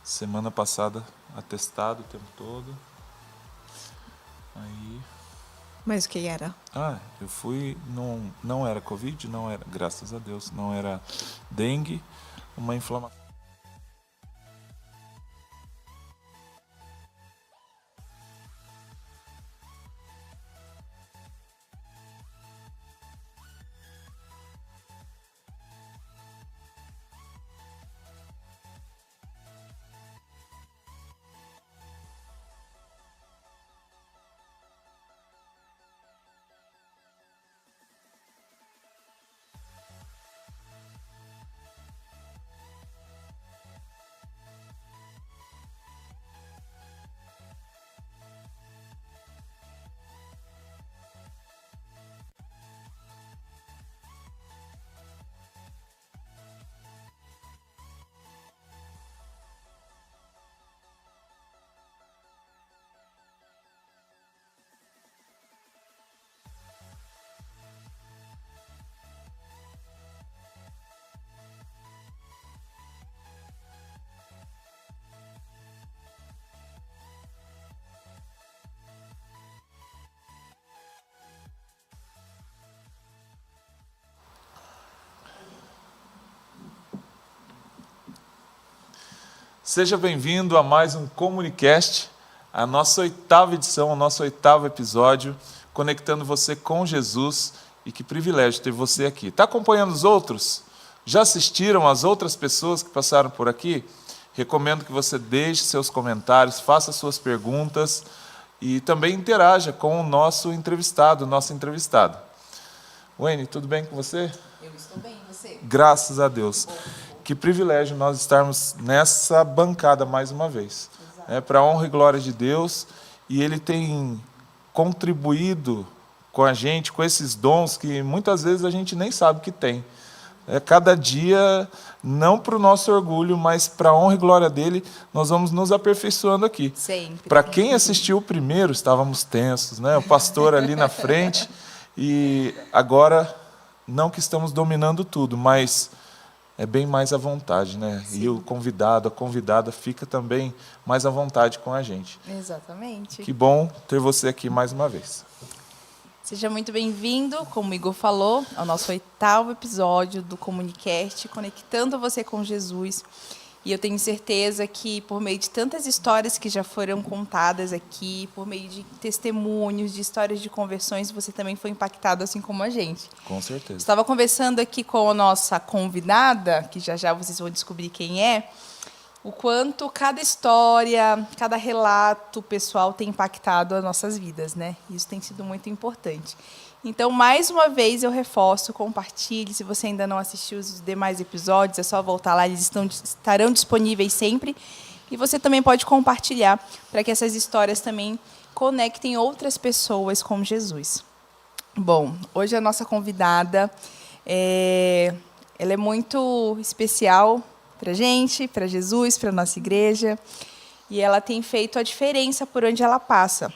Semana passada, atestado o tempo todo. Aí... Mas o que era? Eu fui, não era Covid, não era, graças a Deus, não era dengue, uma inflamação. Seja bem-vindo a mais um Comunicast, a nossa 8ª edição, o nosso 8º episódio, conectando você com Jesus. E que privilégio ter você aqui. Está acompanhando os outros? Já assistiram as outras pessoas que passaram por aqui? Recomendo que você deixe seus comentários, faça suas perguntas e também interaja com o nosso entrevistado, nossa entrevistada. Wayne, tudo bem com você? Eu estou bem, e você? Graças a Deus. Que privilégio nós estarmos nessa bancada mais uma vez. Para a honra e glória de Deus. E Ele tem contribuído com a gente, com esses dons que muitas vezes a gente nem sabe que tem. Cada dia, não para o nosso orgulho, mas para a honra e glória dEle, nós vamos nos aperfeiçoando aqui. Sempre. Para quem assistiu o primeiro, estávamos tensos, né? O pastor ali na frente. E agora, não que estamos dominando tudo, mas... é bem mais à vontade, né? Sim. E o convidado, a convidada fica também mais à vontade com a gente. Exatamente. Que bom ter você aqui mais uma vez. Seja muito bem-vindo, como o Igor falou, ao nosso 8º episódio do Comunicast, conectando você com Jesus. E eu tenho certeza que, por meio de tantas histórias que já foram contadas aqui, por meio de testemunhos, de histórias de conversões, você também foi impactado, assim como a gente. Com certeza. Estava conversando aqui com a nossa convidada, que já já vocês vão descobrir quem é, o quanto cada história, cada relato pessoal tem impactado as nossas vidas, né? Isso tem sido muito importante. Então, mais uma vez, eu reforço, compartilhe. Se você ainda não assistiu os demais episódios, é só voltar lá, eles estarão disponíveis sempre. E você também pode compartilhar para que essas histórias também conectem outras pessoas com Jesus. Bom, hoje a nossa convidada, ela é muito especial para a gente, para Jesus, para a nossa igreja. E ela tem feito a diferença por onde ela passa.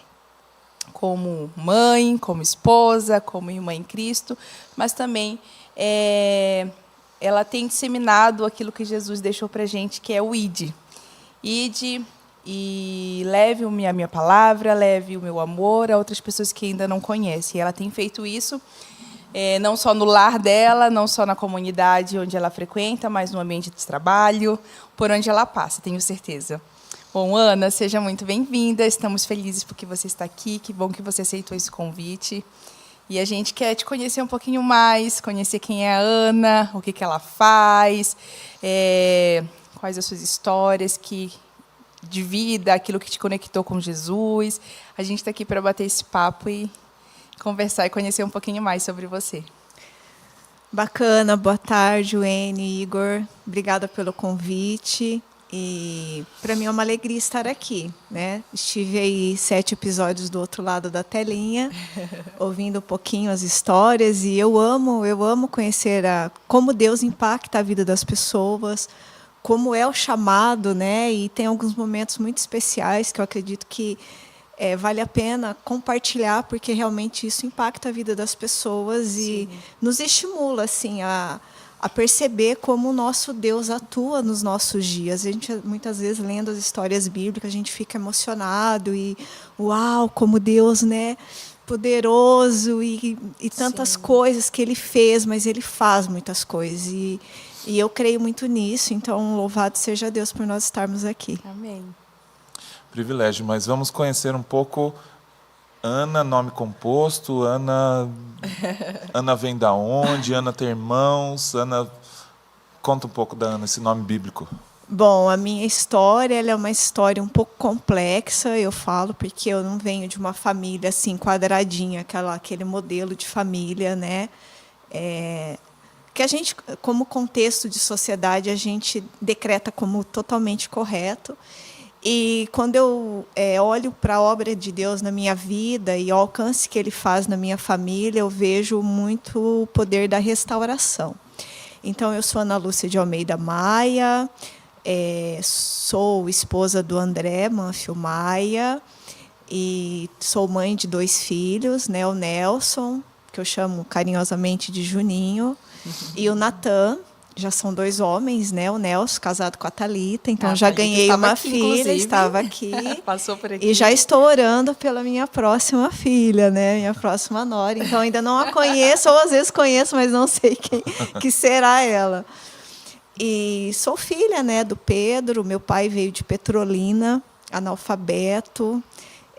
Como mãe, como esposa, como irmã em Cristo, mas também ela tem disseminado aquilo que Jesus deixou para a gente, que é o ID. ID, e leve a minha palavra, leve o meu amor a outras pessoas que ainda não conhecem. E ela tem feito isso, não só no lar dela, não só na comunidade onde ela frequenta, mas no ambiente de trabalho, por onde ela passa, tenho certeza. Bom, Ana, seja muito bem-vinda. Estamos felizes porque você está aqui. Que bom que você aceitou esse convite. E a gente quer te conhecer um pouquinho mais, conhecer quem é a Ana, o que ela faz, quais as suas histórias de vida, aquilo que te conectou com Jesus. A gente está aqui para bater esse papo e conversar e conhecer um pouquinho mais sobre você. Bacana, boa tarde, Wayne, Igor. Obrigada pelo convite. E para mim é uma alegria estar aqui, né? Estive aí 7 episódios do outro lado da telinha, ouvindo um pouquinho as histórias, e eu amo conhecer como Deus impacta a vida das pessoas, como é o chamado, né? E tem alguns momentos muito especiais que eu acredito que vale a pena compartilhar, porque realmente isso impacta a vida das pessoas. Sim. E nos estimula assim, a a perceber como o nosso Deus atua nos nossos dias. A gente, muitas vezes, lendo as histórias bíblicas, a gente fica emocionado e, uau, como Deus, né, poderoso e tantas coisas que Ele fez, mas Ele faz muitas coisas. E eu creio muito nisso, então, louvado seja Deus por nós estarmos aqui. Amém. Privilégio, mas vamos conhecer um pouco Ana, nome composto. Ana vem da onde? Ana tem irmãos? Ana, conta um pouco da Ana, esse nome bíblico. Bom, a minha história, ela é uma história um pouco complexa, eu falo, porque eu não venho de uma família assim quadradinha, aquele modelo de família, né? Que a gente, como contexto de sociedade, a gente decreta como totalmente correto. E quando eu olho para a obra de Deus na minha vida e o alcance que Ele faz na minha família, eu vejo muito o poder da restauração. Então, eu sou Ana Lúcia de Almeida Maia, sou esposa do André Manfio Maia e sou mãe de 2 filhos, né, o Nelson, que eu chamo carinhosamente de Juninho, e o Natan. Já são 2 homens, né? O Nelson, casado com a Thalita, então já ganhei uma filha, estava aqui. Passou por aqui. E já estou orando pela minha próxima filha, né? Minha próxima nora. Então ainda não a conheço, ou às vezes conheço, mas não sei quem que será ela. E sou filha, né, do Pedro. Meu pai veio de Petrolina, analfabeto.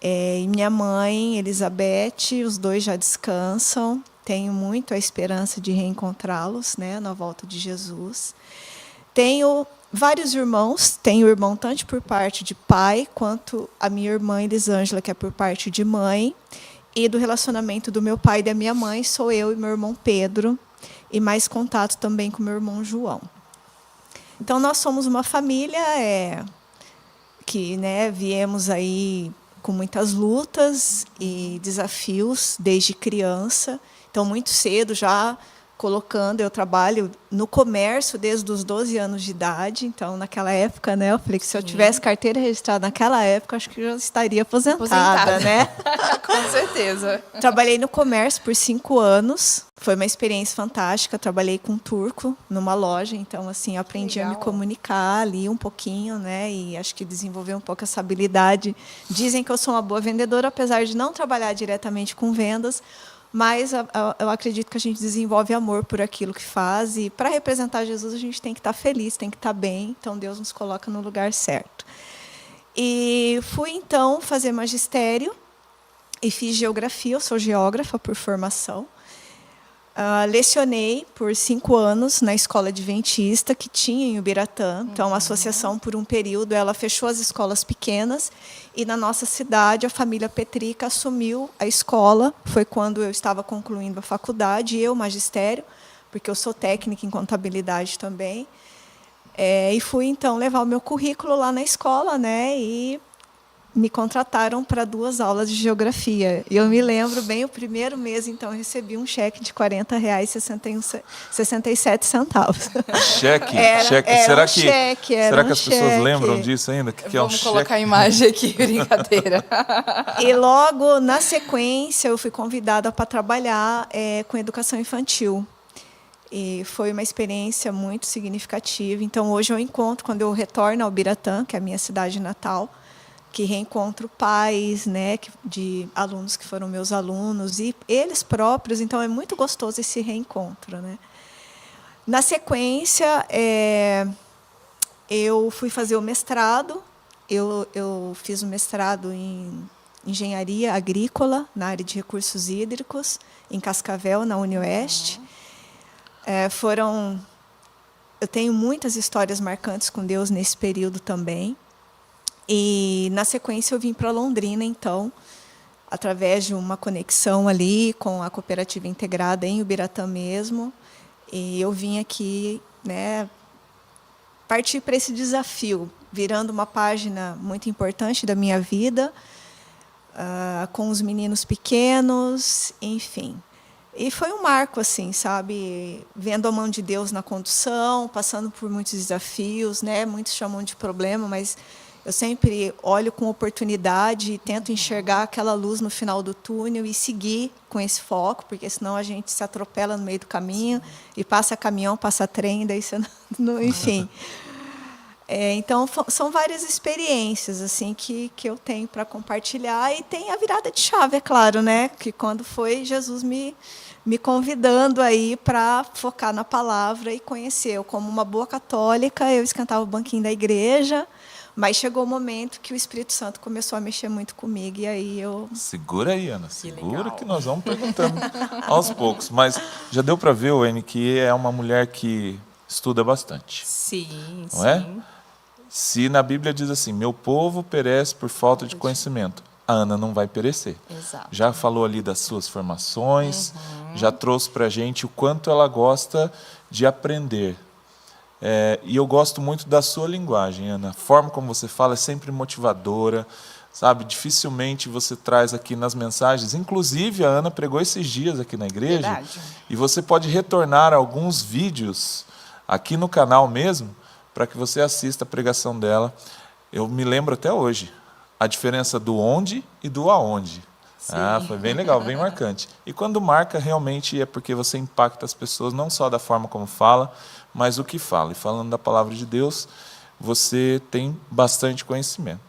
E minha mãe, Elizabeth, os 2 já descansam. Tenho muito a esperança de reencontrá-los, né, na volta de Jesus. Tenho vários irmãos. Tenho irmão tanto por parte de pai, quanto a minha irmã Elisângela, que é por parte de mãe. E do relacionamento do meu pai e da minha mãe, sou eu e meu irmão Pedro. E mais contato também com meu irmão João. Então, nós somos uma família que, né, viemos aí com muitas lutas e desafios desde criança. Então, muito cedo já colocando, eu trabalho no comércio desde os 12 anos de idade. Então, naquela época, né, eu falei que se eu tivesse carteira registrada naquela época, acho que eu já estaria aposentada, né? Com certeza. Trabalhei no comércio por 5 anos. Foi uma experiência fantástica. Trabalhei com um turco numa loja. Então, assim, eu aprendi a me comunicar ali um pouquinho, né? E acho que desenvolvi um pouco essa habilidade. Dizem que eu sou uma boa vendedora, apesar de não trabalhar diretamente com vendas. Mas eu acredito que a gente desenvolve amor por aquilo que faz. E para representar Jesus, a gente tem que estar feliz, tem que estar bem. Então, Deus nos coloca no lugar certo. E fui, então, fazer magistério e fiz geografia. Eu sou geógrafa por formação. Lecionei por 5 anos na escola adventista que tinha em Ubiratã. Então, a associação, por um período, ela fechou as escolas pequenas e, na nossa cidade, a família Petrica assumiu a escola. Foi quando eu estava concluindo a faculdade, e eu, magistério, porque eu sou técnica em contabilidade também. E fui, então, levar o meu currículo lá na escola, né? E me contrataram para 2 aulas de geografia. E eu me lembro bem, o primeiro mês, então, eu recebi um cheque de R$ 40,67. Cheque? Será que as pessoas lembram disso ainda? Que é um Vamos cheque? colocar a imagem aqui, brincadeira. E logo, na sequência, eu fui convidada para trabalhar com educação infantil. E foi uma experiência muito significativa. Então, hoje eu encontro, quando eu retorno ao Ubiratã, que é a minha cidade natal, que reencontro pais, né, de alunos que foram meus alunos, e eles próprios. Então, é muito gostoso esse reencontro, né? Na sequência, eu fui fazer o mestrado. Eu fiz o mestrado em engenharia agrícola, na área de recursos hídricos, em Cascavel, na UniOeste. Eu tenho muitas histórias marcantes com Deus nesse período também. E, na sequência, eu vim para Londrina, então, através de uma conexão ali com a cooperativa integrada em Ubiratã mesmo. E eu vim aqui, né, partir para esse desafio, virando uma página muito importante da minha vida, com os meninos pequenos, enfim. E foi um marco, assim, sabe? Vendo a mão de Deus na condução, passando por muitos desafios, né? Muitos chamam de problema, mas eu sempre olho com oportunidade e tento enxergar aquela luz no final do túnel e seguir com esse foco, porque senão a gente se atropela no meio do caminho e passa caminhão, passa trem, daí você não, enfim. Então, são várias experiências assim que eu tenho para compartilhar, e tem a virada de chave, é claro, né? Que quando foi Jesus me convidando aí para focar na palavra e conhecer. Eu, como uma boa católica, eu esquentava o banquinho da igreja, mas chegou o momento que o Espírito Santo começou a mexer muito comigo, e aí eu... Segura aí, Ana, segura legal. que nós vamos perguntando aos poucos. Mas já deu para ver, Wayne, que é uma mulher que estuda bastante. Sim, Não é? sim. Se na Bíblia diz assim, meu povo perece por falta de conhecimento, a Ana não vai perecer. Exato. Já falou ali das suas formações, já trouxe para a gente o quanto ela gosta de aprender. E eu gosto muito da sua linguagem, Ana. A forma como você fala é sempre motivadora, sabe? Dificilmente você traz aqui nas mensagens. Inclusive, a Ana pregou esses dias aqui na igreja. Verdade. E você pode retornar alguns vídeos aqui no canal mesmo, para que você assista a pregação dela. Eu me lembro até hoje a diferença do onde e do aonde. Foi bem legal, bem marcante. E quando marca, realmente é porque você impacta as pessoas, não só da forma como fala, mas o que fala. E falando da palavra de Deus, você tem bastante conhecimento.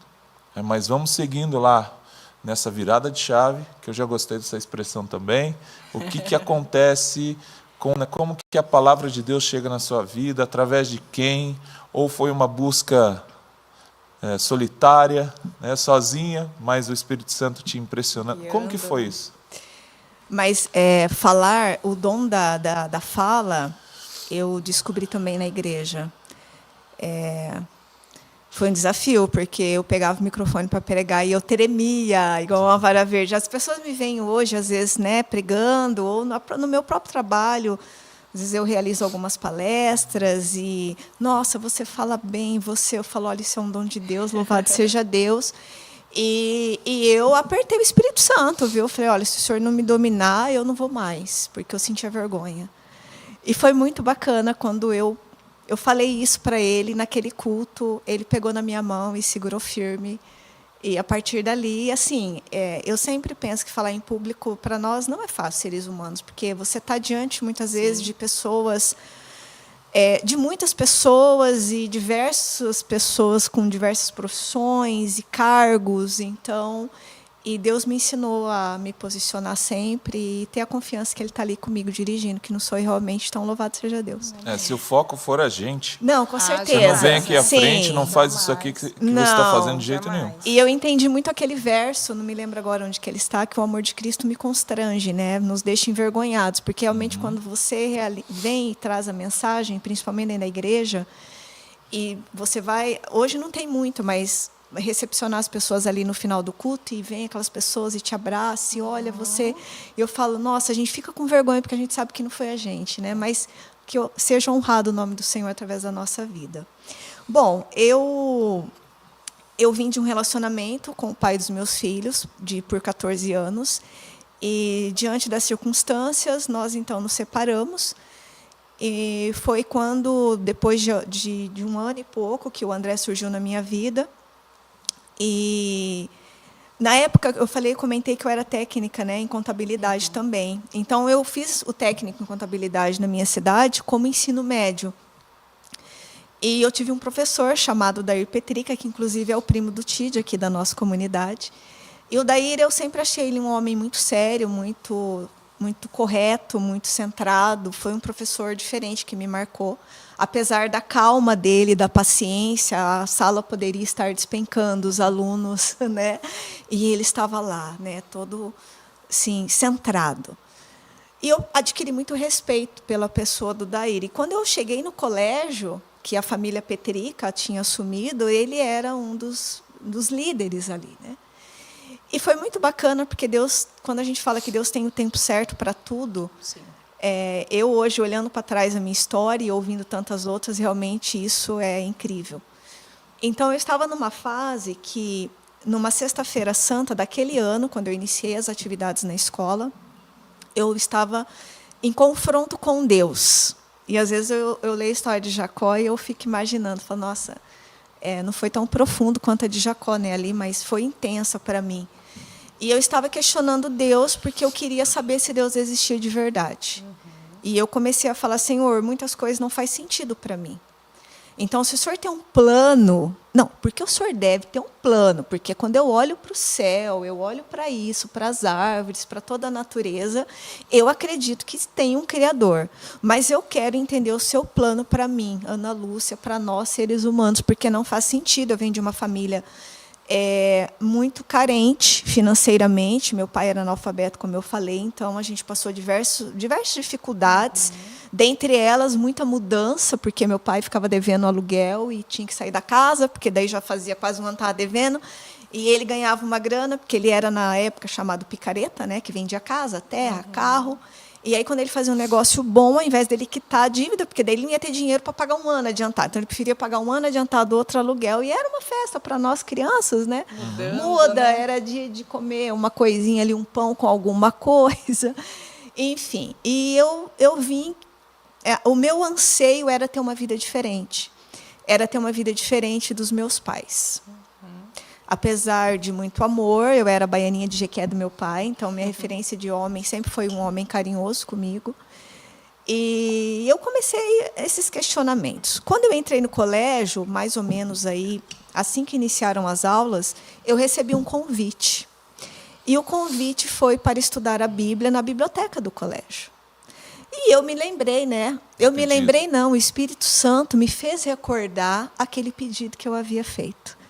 Mas vamos seguindo lá nessa virada de chave, que eu já gostei dessa expressão também. O que acontece, como que a palavra de Deus chega na sua vida, através de quem, ou foi uma busca solitária, né, sozinha, mas o Espírito Santo te impressionando. Como que foi isso? Mas falar, o dom da fala, eu descobri também na igreja. Foi um desafio, porque eu pegava o microfone para pregar e eu tremia, igual uma vara verde. As pessoas me veem hoje, às vezes, né, pregando, ou no meu próprio trabalho. Às vezes eu realizo algumas palestras e, nossa, você fala bem, eu falo, olha, isso é um dom de Deus, louvado seja Deus. E eu apertei o Espírito Santo, viu? Eu falei, olha, se o senhor não me dominar, eu não vou mais, porque eu sentia vergonha. E foi muito bacana quando eu falei isso para ele naquele culto, ele pegou na minha mão e segurou firme. E a partir dali, assim, eu sempre penso que falar em público para nós não é fácil, seres humanos, porque você está diante muitas vezes de pessoas, de muitas pessoas e diversas pessoas com diversas profissões e cargos, então. E Deus me ensinou a me posicionar sempre e ter a confiança que Ele está ali comigo dirigindo, que não sou eu realmente, tão louvado seja Deus. Se o foco for a gente, não, com certeza. você não vem aqui à Sim. frente, não faz isso aqui que você está fazendo de jeito nenhum. E eu entendi muito aquele verso, não me lembro agora onde que ele está, que o amor de Cristo me constrange, né? Nos deixa envergonhados, porque realmente quando você vem e traz a mensagem, principalmente dentro da igreja, e você vai, hoje não tem muito, mas recepcionar as pessoas ali no final do culto, e vem aquelas pessoas e te abraçam, e olha você, eu falo, nossa, a gente fica com vergonha porque a gente sabe que não foi a gente, né? Mas que seja honrado o nome do Senhor através da nossa vida. Bom, eu vim de um relacionamento com o pai dos meus filhos, por 14 anos, e diante das circunstâncias, nós então nos separamos. E foi quando, depois de um ano e pouco, que o André surgiu na minha vida. E na época eu comentei que eu era técnica, né, em contabilidade também. Então eu fiz o técnico em contabilidade na minha cidade como ensino médio. E eu tive um professor chamado Dair Petrica, que inclusive é o primo do Tid aqui da nossa comunidade. E o Dair, eu sempre achei ele um homem muito sério, muito correto, muito centrado. Foi um professor diferente que me marcou. Apesar da calma dele, da paciência, a sala poderia estar despencando os alunos, né? E ele estava lá, né? Todo, assim, centrado. E eu adquiri muito respeito pela pessoa do Dair. E quando eu cheguei no colégio, que a família Petrica tinha assumido, ele era um dos líderes ali, né? E foi muito bacana, porque Deus, quando a gente fala que Deus tem o tempo certo para tudo, Sim. Eu hoje, olhando para trás a minha história e ouvindo tantas outras, realmente isso é incrível. Então, eu estava numa fase que, numa sexta-feira santa daquele ano, quando eu iniciei as atividades na escola, eu estava em confronto com Deus. E, às vezes, eu leio a história de Jacó e eu fico imaginando, falo, nossa, Não foi tão profundo quanto a de Jacó, né, ali, mas foi intensa para mim. E eu estava questionando Deus porque eu queria saber se Deus existia de verdade. E eu comecei a falar, Senhor, muitas coisas não faz sentido para mim. Então, se o Senhor tem um plano... Não, porque o Senhor deve ter um plano. Porque quando eu olho para o céu, eu olho para isso, para as árvores, para toda a natureza, eu acredito que tem um Criador. Mas eu quero entender o seu plano para mim, Ana Lúcia, para nós, seres humanos, porque não faz sentido. Eu venho de uma família muito carente financeiramente. Meu pai era analfabeto, como eu falei. Então, a gente passou diversas dificuldades. Dentre elas, muita mudança, porque meu pai ficava devendo aluguel e tinha que sair da casa, porque daí já fazia quase um ano estava devendo. E ele ganhava uma grana, porque ele era, na época, chamado picareta, né, que vendia casa, terra, carro. E aí, quando ele fazia um negócio bom, ao invés dele quitar a dívida, porque daí ele não ia ter dinheiro para pagar um ano adiantado. Então, ele preferia pagar um ano adiantado, outro aluguel. E era uma festa para nós, crianças, né? Muda, né? Era dia de comer uma coisinha ali, um pão com alguma coisa. Enfim, e eu vim... o meu anseio era ter uma vida diferente. Era ter uma vida diferente dos meus pais. Apesar de muito amor, eu era a baianinha de Jequié do meu pai, então minha referência de homem sempre foi um homem carinhoso comigo. E eu comecei esses questionamentos. Quando eu entrei no colégio, mais ou menos aí, assim que iniciaram as aulas, eu recebi um convite. E o convite foi para estudar a Bíblia na biblioteca do colégio. E eu me lembrei, né? O Espírito Santo me fez recordar aquele pedido que eu havia feito.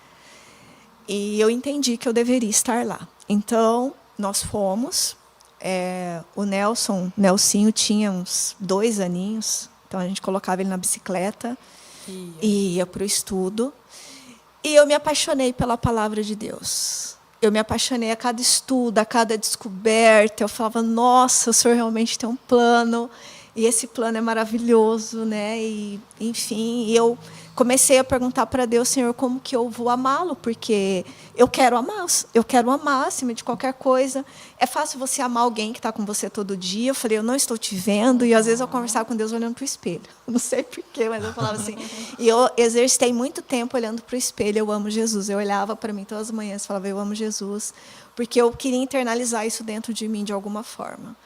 E eu entendi que eu deveria estar lá. Então, nós fomos. O Nelsinho tinha uns 2 aninhos. Então, a gente colocava ele na bicicleta e ia para o estudo. E eu me apaixonei pela palavra de Deus. Eu me apaixonei a cada estudo, a cada descoberta. Eu falava, nossa, o Senhor realmente tem um plano. E esse plano é maravilhoso, né? E, enfim, eu comecei a perguntar para Deus, Senhor, como que eu vou amá-lo? Porque eu quero amar acima de qualquer coisa. É fácil você amar alguém que está com você todo dia. Eu falei, eu não estou te vendo. E, às vezes, eu conversava com Deus olhando para o espelho. Não sei porquê, mas eu falava assim. E eu exercitei muito tempo olhando para o espelho, eu amo Jesus. Eu olhava para mim todas as manhãs e falava, eu amo Jesus. Porque eu queria internalizar isso dentro de mim de alguma forma.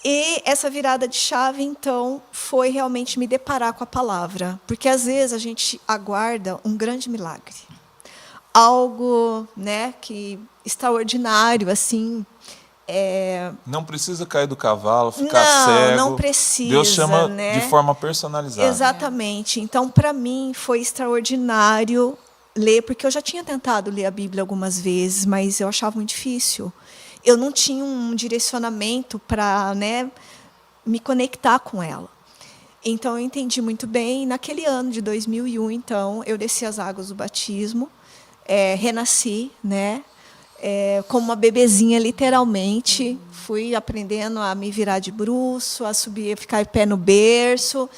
E essa virada de chave, então, foi realmente me deparar com a palavra. Porque, às vezes, a gente aguarda um grande milagre. Algo, né, que extraordinário, assim. Não precisa cair do cavalo, ficar cego. Não precisa. Deus chama, né? de forma personalizada. Exatamente. Então, para mim, foi extraordinário ler, porque eu já tinha tentado ler a Bíblia algumas vezes, mas eu achava muito difícil. Eu não tinha um direcionamento para, né, me conectar com ela. Então, eu entendi muito bem. Naquele ano de 2001, então, eu desci as águas do batismo, renasci, né, como uma bebezinha, literalmente. Fui aprendendo a me virar de bruço, a subir, a ficar de pé no berço.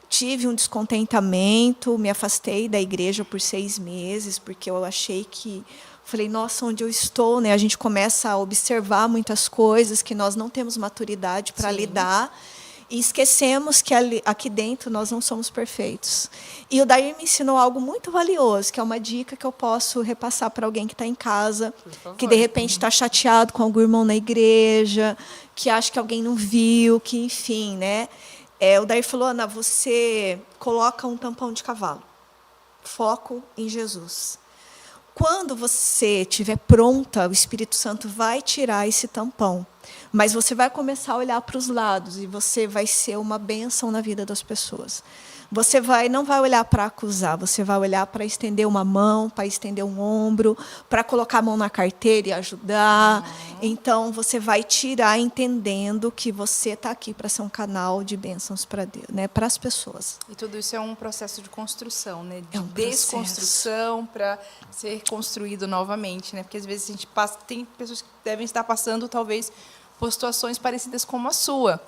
Tive um descontentamento, me afastei da igreja por 6 meses, porque eu achei que... Falei, nossa, onde eu estou? Né? A gente começa a observar muitas coisas que nós não temos maturidade para lidar e esquecemos que aqui dentro nós não somos perfeitos. E o Dair me ensinou algo muito valioso, que é uma dica que eu posso repassar para alguém que está em casa, que de repente está chateado com algum irmão na igreja, que acha que alguém não viu, que enfim, né? O Dair falou, Ana, você coloca um tampão de cavalo. Foco em Jesus. Quando você estiver pronta, o Espírito Santo vai tirar esse tampão. Mas você vai começar a olhar para os lados e você vai ser uma bênção na vida das pessoas. Você não vai olhar para acusar, você vai olhar para estender uma mão, para estender um ombro, para colocar a mão na carteira e ajudar. Então, você vai tirar entendendo que você está aqui para ser um canal de bênçãos para Deus, né, para as pessoas. E tudo isso é um processo de construção, né? De um desconstrução para ser construído novamente, né? Porque às vezes a gente tem pessoas que devem estar passando talvez por situações parecidas como a sua.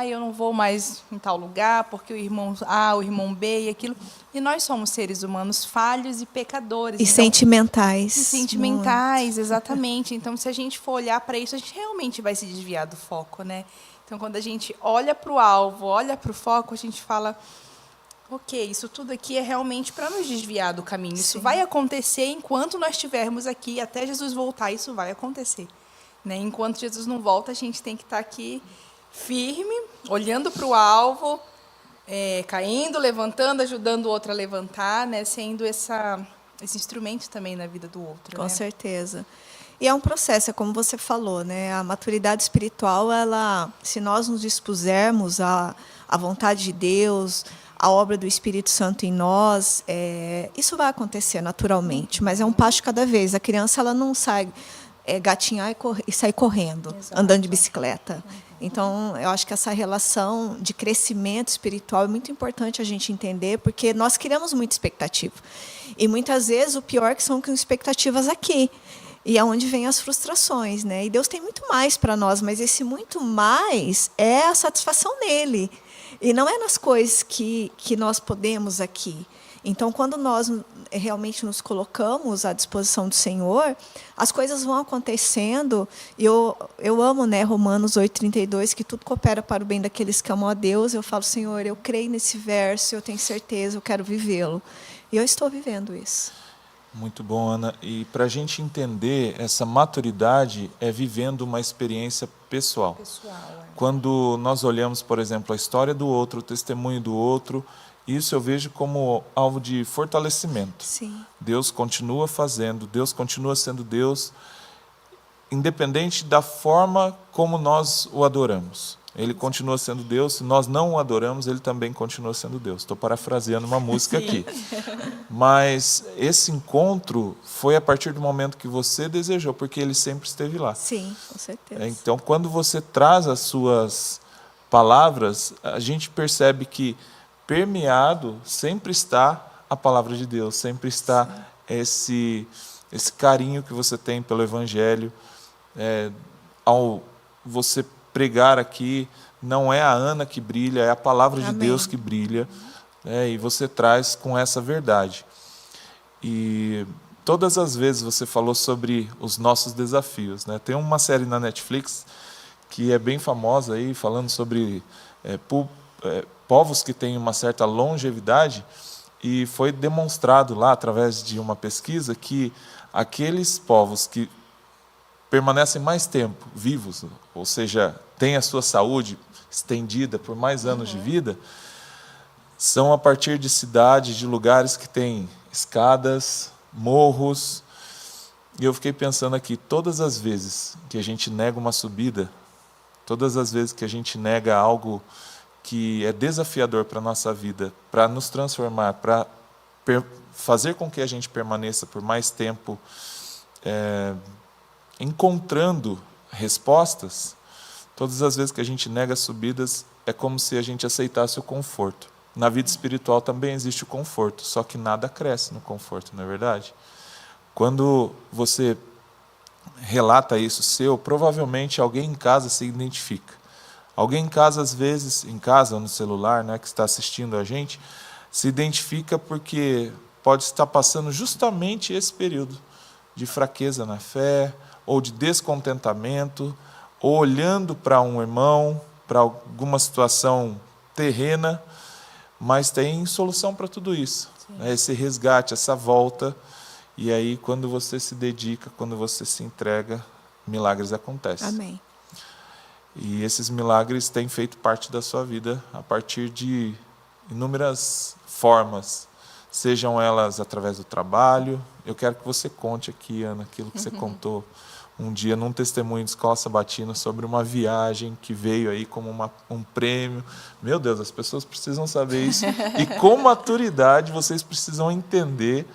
Eu não vou mais em tal lugar porque o irmão A, o irmão B e aquilo. E nós somos seres humanos falhos e pecadores. E então, sentimentais. E sentimentais, exatamente. Então, se a gente for olhar para isso, a gente realmente vai se desviar do foco, né? Então, quando a gente olha para o alvo, olha para o foco, a gente fala, ok, isso tudo aqui é realmente para nos desviar do caminho. Isso Sim. vai acontecer enquanto nós estivermos aqui, até Jesus voltar, isso vai acontecer. Né? Enquanto Jesus não volta, a gente tem que estar aqui firme, olhando para o alvo, caindo, levantando, ajudando o outro a levantar, né? Sendo esse instrumento também na vida do outro. Com né? certeza. E é um processo, é como você falou, né? A maturidade espiritual, se nós nos dispusermos à vontade de Deus, à obra do Espírito Santo em nós, isso vai acontecer naturalmente, mas é um passo de cada vez. A criança ela não sai gatinhar e sair correndo, Exato. andando de bicicleta. Então, eu acho que essa relação de crescimento espiritual é muito importante a gente entender, porque nós criamos muita expectativa. E muitas vezes o pior que são com expectativas aqui. E é onde vem as frustrações, né? E Deus tem muito mais para nós, mas esse muito mais é a satisfação nele. E não é nas coisas que nós podemos aqui. Então, quando nós realmente nos colocamos à disposição do Senhor, as coisas vão acontecendo. Eu amo, né, Romanos 8,32, que tudo coopera para o bem daqueles que amam a Deus. Eu falo, Senhor, eu creio nesse verso, eu tenho certeza, eu quero vivê-lo. E eu estou vivendo isso. Muito bom, Ana. E para a gente entender essa maturidade é vivendo uma experiência pessoal. Quando nós olhamos, por exemplo, a história do outro, o testemunho do outro, isso eu vejo como alvo de fortalecimento. Sim. Deus continua fazendo, Deus continua sendo Deus, independente da forma como nós o adoramos. Ele continua sendo Deus, se nós não o adoramos, ele também continua sendo Deus. Estou parafraseando uma música aqui. Mas esse encontro foi a partir do momento que você desejou, porque ele sempre esteve lá. Sim, com certeza. Então, quando você traz as suas palavras, a gente percebe que permeado sempre está a palavra de Deus, sempre está esse carinho que você tem pelo Evangelho. Ao você pregar aqui, não é a Ana que brilha, é a palavra de Deus que brilha, e você traz com essa verdade. E todas as vezes você falou sobre os nossos desafios, né? Tem uma série na Netflix que é bem famosa aí, falando sobre povos que têm uma certa longevidade, e foi demonstrado lá, através de uma pesquisa, que aqueles povos que permanecem mais tempo vivos, ou seja, têm a sua saúde estendida por mais anos de vida, são a partir de cidades, de lugares que têm escadas, morros. E eu fiquei pensando aqui, todas as vezes que a gente nega uma subida, todas as vezes que a gente nega algo que é desafiador para a nossa vida, para nos transformar, para fazer com que a gente permaneça por mais tempo encontrando respostas, todas as vezes que a gente nega subidas, é como se a gente aceitasse o conforto. Na vida espiritual também existe o conforto, só que nada cresce no conforto, não é verdade? Quando você relata isso seu, provavelmente alguém em casa se identifica. Alguém em casa, às vezes, em casa ou no celular, né, que está assistindo a gente, se identifica porque pode estar passando justamente esse período de fraqueza na fé, ou de descontentamento, ou olhando para um irmão, para alguma situação terrena, mas tem solução para tudo isso. Né? Esse resgate, essa volta, e aí quando você se dedica, quando você se entrega, milagres acontecem. Amém. E esses milagres têm feito parte da sua vida a partir de inúmeras formas, sejam elas através do trabalho. Eu quero que você conte aqui, Ana, aquilo que você contou um dia num testemunho de escola sabatina sobre uma viagem que veio aí como um prêmio. Meu Deus, as pessoas precisam saber isso. E com maturidade vocês precisam entender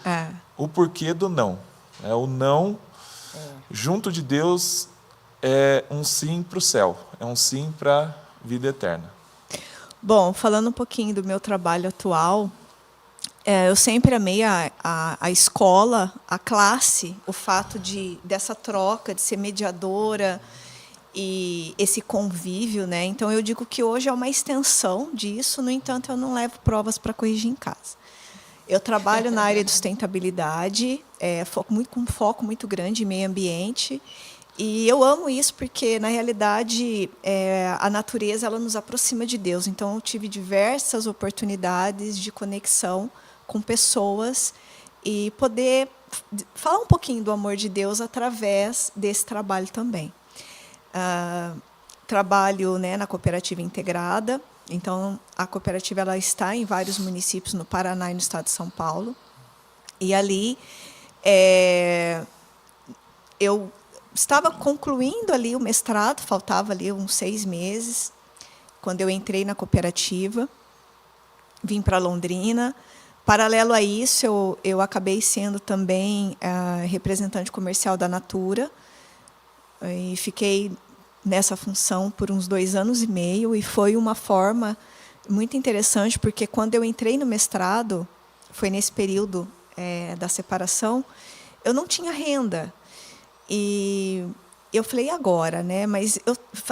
o porquê do não. O não, junto de Deus, é um sim para o céu, é um sim para a vida eterna. Bom, falando um pouquinho do meu trabalho atual, eu sempre amei a escola, a classe, o fato dessa troca, de ser mediadora e esse convívio, né? Então, eu digo que hoje é uma extensão disso, no entanto, eu não levo provas para corrigir em casa. Eu trabalho na área de sustentabilidade, com um foco muito grande em meio ambiente, E eu amo isso porque, na realidade, a natureza ela nos aproxima de Deus. Então, eu tive diversas oportunidades de conexão com pessoas e poder falar um pouquinho do amor de Deus através desse trabalho também. Trabalho, né, na cooperativa integrada. Então, a cooperativa ela está em vários municípios no Paraná e no estado de São Paulo. E ali eu estava concluindo ali o mestrado, faltava ali uns 6 meses, quando eu entrei na cooperativa, vim para Londrina. Paralelo a isso, eu acabei sendo também representante comercial da Natura, e fiquei nessa função por uns 2 anos e meio, e foi uma forma muito interessante, porque quando eu entrei no mestrado, foi nesse período da separação, eu não tinha renda. E eu falei, agora, né? Mas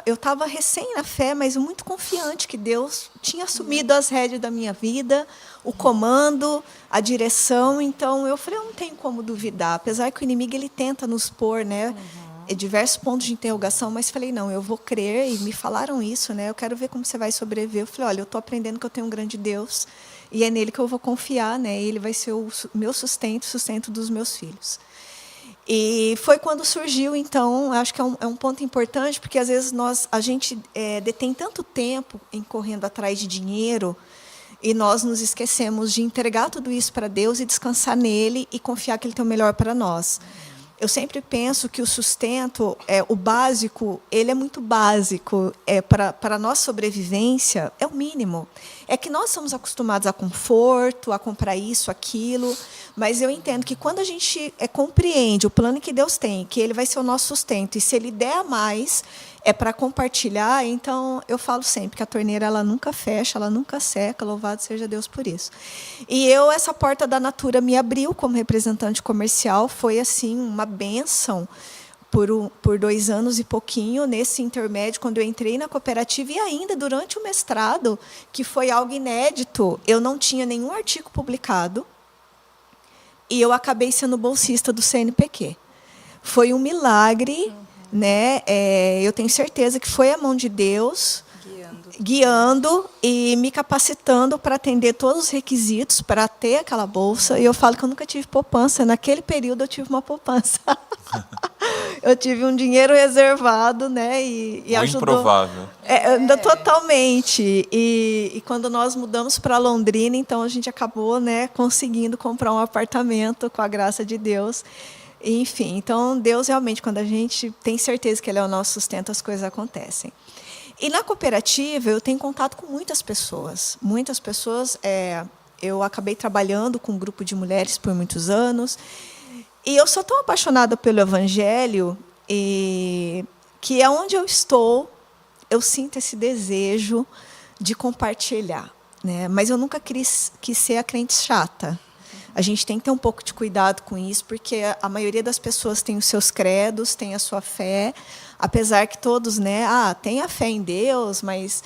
eu estava recém na fé, mas muito confiante que Deus tinha assumido as rédeas da minha vida, o comando, a direção. Então, eu falei, eu não tenho como duvidar. Apesar que o inimigo ele tenta nos pôr, né, diversos pontos de interrogação, mas falei, não, eu vou crer. E me falaram isso, né? Eu quero ver como você vai sobreviver. Eu falei, olha, eu estou aprendendo que eu tenho um grande Deus e é nele que eu vou confiar, né? Ele vai ser o meu sustento, o sustento dos meus filhos. E foi quando surgiu, então, acho que é um ponto importante, porque às vezes a gente detém tanto tempo em correndo atrás de dinheiro e nós nos esquecemos de entregar tudo isso para Deus e descansar nele e confiar que Ele tem o melhor para nós. Eu sempre penso que o sustento, o básico, ele é muito básico. Para a nossa sobrevivência, é o mínimo. É que nós somos acostumados a conforto, a comprar isso, aquilo, mas eu entendo que quando a gente compreende o plano que Deus tem, que Ele vai ser o nosso sustento, e se Ele der a mais, é para compartilhar. Então, eu falo sempre que a torneira ela nunca fecha, ela nunca seca, louvado seja Deus por isso. E essa porta da Natura me abriu como representante comercial, foi assim uma bênção por 2 anos e pouquinho, nesse intermédio, quando eu entrei na cooperativa, e ainda durante o mestrado, que foi algo inédito, eu não tinha nenhum artigo publicado, e eu acabei sendo bolsista do CNPq. Foi um milagre, né? Eu tenho certeza que foi a mão de Deus guiando e me capacitando para atender todos os requisitos para ter aquela bolsa. E eu falo que eu nunca tive poupança. Naquele período eu tive uma poupança. Eu tive um dinheiro reservado, né? E ajudou. Improvável. Totalmente. E quando nós mudamos para Londrina, então a gente acabou, né, conseguindo comprar um apartamento com a graça de Deus. Enfim, então Deus realmente, quando a gente tem certeza que Ele é o nosso sustento, as coisas acontecem. E na cooperativa eu tenho contato com muitas pessoas. Muitas pessoas. Eu acabei trabalhando com um grupo de mulheres por muitos anos. E eu sou tão apaixonada pelo Evangelho que onde eu estou, eu sinto esse desejo de compartilhar, né? Mas eu nunca quis ser a crente chata. A gente tem que ter um pouco de cuidado com isso, porque a maioria das pessoas tem os seus credos, tem a sua fé, apesar que todos, né, tem a fé em Deus, mas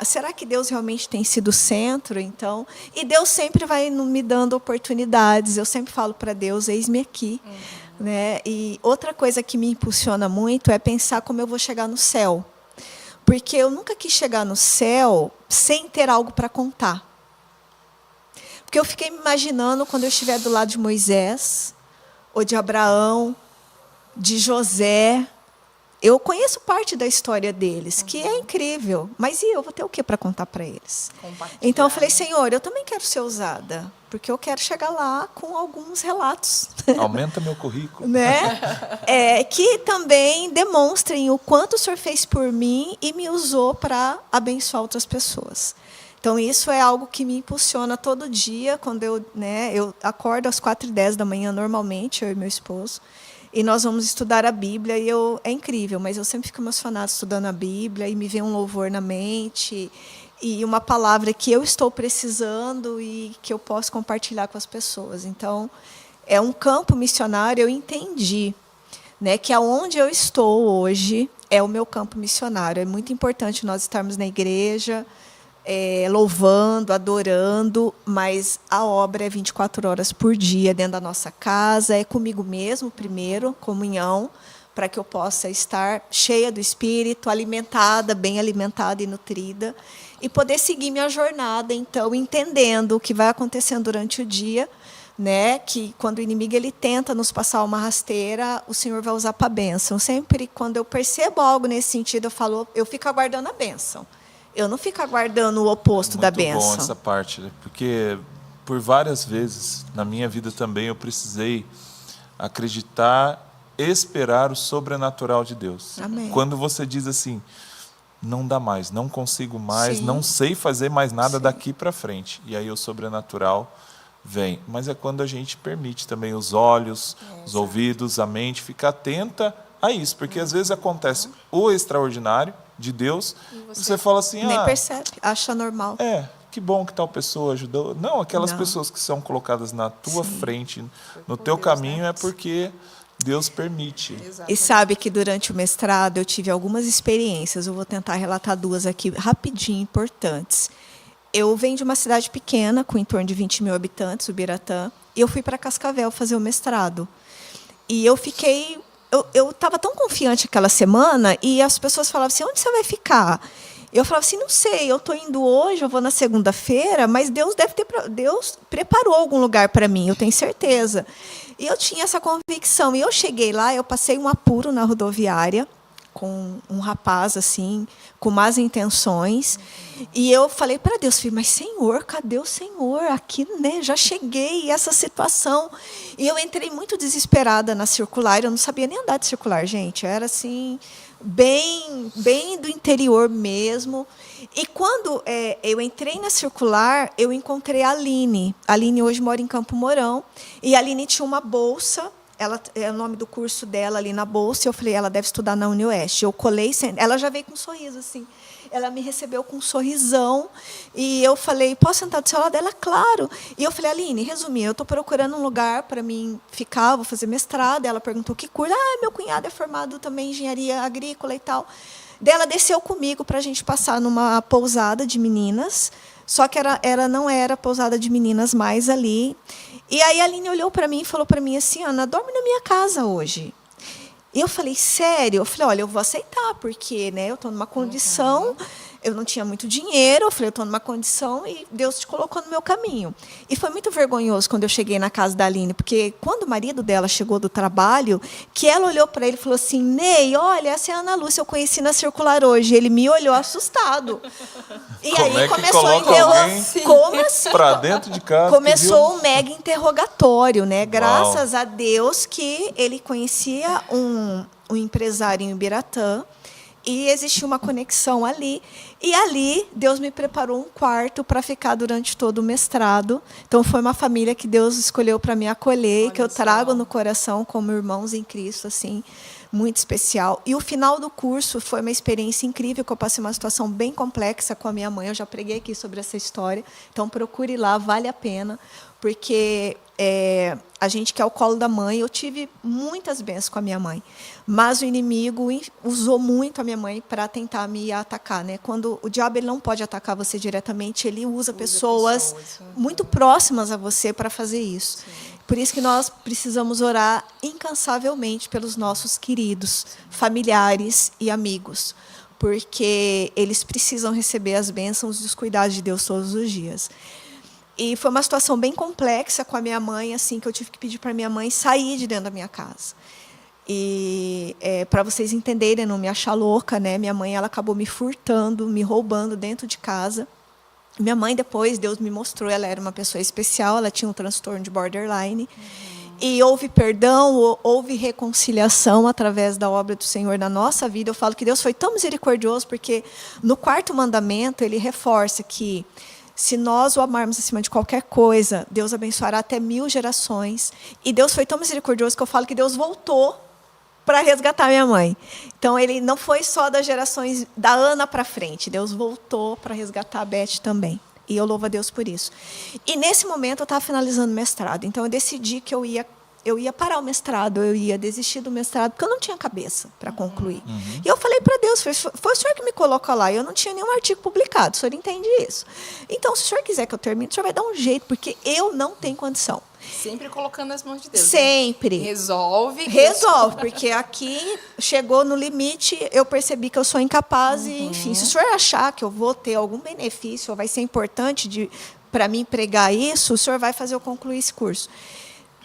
será que Deus realmente tem sido o centro? Então, e Deus sempre vai me dando oportunidades. Eu sempre falo para Deus, eis-me aqui. Né? E outra coisa que me impulsiona muito é pensar como eu vou chegar no céu. Porque eu nunca quis chegar no céu sem ter algo para contar. Porque eu fiquei me imaginando quando eu estiver do lado de Moisés, ou de Abraão, de José. Eu conheço parte da história deles, que é incrível. Mas e eu vou ter o que para contar para eles? Então eu falei, Senhor, eu também quero ser usada, porque eu quero chegar lá com alguns relatos. Aumenta meu currículo. Né? Que também demonstrem o quanto o Senhor fez por mim e me usou para abençoar outras pessoas. Então, isso é algo que me impulsiona todo dia, quando eu acordo às 4h10 da manhã, normalmente, eu e meu esposo, e nós vamos estudar a Bíblia, e é incrível, mas eu sempre fico emocionada estudando a Bíblia, e me vem um louvor na mente, e uma palavra que eu estou precisando e que eu posso compartilhar com as pessoas. Então, é um campo missionário, eu entendi, né, que aonde eu estou hoje é o meu campo missionário. É muito importante nós estarmos na igreja, louvando, adorando, mas a obra é 24 horas por dia, dentro da nossa casa, é comigo mesmo primeiro, comunhão, para que eu possa estar cheia do Espírito, alimentada, bem alimentada e nutrida, e poder seguir minha jornada, então, entendendo o que vai acontecendo durante o dia, né, que quando o inimigo ele tenta nos passar uma rasteira, o Senhor vai usar para a bênção. Sempre quando eu percebo algo nesse sentido, eu fico aguardando a bênção. Eu não fico aguardando o oposto da bênção. Muito bom essa parte, né? Porque por várias vezes na minha vida também eu precisei acreditar, esperar o sobrenatural de Deus. Amém. Quando você diz assim, não dá mais, não consigo mais, Sim. não sei fazer mais nada Sim. daqui para frente. E aí o sobrenatural vem. Mas é quando a gente permite também os olhos, os ouvidos, a mente, ficar atenta a isso. Porque às vezes acontece o extraordinário de Deus, e você fala assim, Nem percebe, acha normal. que bom que tal pessoa ajudou. Não, aquelas Não. pessoas que são colocadas na tua Sim. frente, no por teu Deus, caminho, né? é porque Deus permite. Exato. E sabe que durante o mestrado eu tive algumas experiências, eu vou tentar relatar duas aqui rapidinho, importantes. Eu venho de uma cidade pequena, com em torno de 20 mil habitantes, Ubiratã, e eu fui para Cascavel fazer o mestrado. E eu fiquei... Eu estava tão confiante aquela semana, e as pessoas falavam assim, onde você vai ficar? Eu falava assim, não sei, eu estou indo hoje, eu vou na segunda-feira, mas Deus preparou algum lugar para mim, eu tenho certeza. E eu tinha essa convicção. E eu cheguei lá, eu passei um apuro na rodoviária, com um rapaz, assim, com más intenções. E eu falei para Deus, falei, mas Senhor, cadê o Senhor? Aqui, né, já cheguei, essa situação. E eu entrei muito desesperada na circular, eu não sabia nem andar de circular, gente. Eu era assim, bem do interior mesmo. E quando eu entrei na circular, eu encontrei a Aline. A Aline hoje mora em Campo Mourão. E a Aline tinha uma bolsa. É o nome do curso dela ali na bolsa. Eu falei, ela deve estudar na UniOeste. Eu colei, ela já veio com um sorriso, assim. Ela me recebeu com um sorrisão. E eu falei, posso sentar do seu lado? Ela, claro. E eu falei, Aline, resumir, eu estou procurando um lugar para mim ficar, vou fazer mestrado. Ela perguntou que curso. Meu cunhado é formado também em engenharia agrícola e tal. Daí ela desceu comigo para a gente passar numa pousada de meninas. Só que não era pousada de meninas mais ali. E aí a Aline olhou para mim e falou para mim assim, Ana, dorme na minha casa hoje. E eu falei, sério? Eu falei, olha, eu vou aceitar, porque, né, eu estou numa condição, eu não tinha muito dinheiro, eu falei, eu estou numa condição e Deus te colocou no meu caminho. E foi muito vergonhoso quando eu cheguei na casa da Aline, porque quando o marido dela chegou do trabalho, que ela olhou para ele e falou assim, Ney, olha, essa é a Ana Lúcia, eu conheci na circular hoje. Ele me olhou assustado. E Como aí é que começou a coloca alguém como assim? para dentro de casa? Começou um mega interrogatório, né? Graças Uau. a Deus que ele conhecia um empresário em Ubiratã e existia uma conexão ali. E ali Deus me preparou um quarto para ficar durante todo o mestrado. Então foi uma família que Deus escolheu para me acolher, Olha que eu só. trago no coração como irmãos em Cristo, assim, muito especial. E o final do curso foi uma experiência incrível, que eu passei uma situação bem complexa com a minha mãe. Eu já preguei aqui sobre essa história. Então procure lá, vale a pena, porque a gente quer o colo da mãe. Eu tive muitas bênçãos com a minha mãe, mas o inimigo usou muito a minha mãe para tentar me atacar, né? Quando o diabo ele não pode atacar você diretamente, ele usa pessoas muito próximas a você para fazer isso. Sim. Por isso que nós precisamos orar incansavelmente pelos nossos queridos, familiares e amigos, porque eles precisam receber as bênçãos e os cuidados de Deus todos os dias. E foi uma situação bem complexa com a minha mãe, assim, que eu tive que pedir para minha mãe sair de dentro da minha casa. E para vocês entenderem, não me achar louca, né? Minha mãe ela acabou me furtando, me roubando dentro de casa. Minha mãe, depois, Deus me mostrou, ela era uma pessoa especial, ela tinha um transtorno de borderline. E houve perdão, houve reconciliação através da obra do Senhor na nossa vida. Eu falo que Deus foi tão misericordioso, porque no 4º mandamento, ele reforça que se nós o amarmos acima de qualquer coisa, Deus abençoará até 1000 gerações. E Deus foi tão misericordioso que eu falo que Deus voltou para resgatar minha mãe. Então, ele não foi só das gerações da Ana para frente. Deus voltou para resgatar a Beth também. E eu louvo a Deus por isso. E, nesse momento, eu estava finalizando o mestrado. Então, eu decidi que eu eu ia parar o mestrado, eu ia desistir do mestrado, porque eu não tinha cabeça para concluir. E eu falei para Deus, foi o senhor que me colocou lá, eu não tinha nenhum artigo publicado, o senhor entende isso. Então, se o senhor quiser que eu termine, o senhor vai dar um jeito, porque eu não tenho condição. Sempre colocando nas mãos de Deus. Sempre. Né? Resolve, porque aqui chegou no limite, eu percebi que eu sou incapaz e, enfim, se o senhor achar que eu vou ter algum benefício, ou vai ser importante para mim pregar isso, o senhor vai fazer eu concluir esse curso.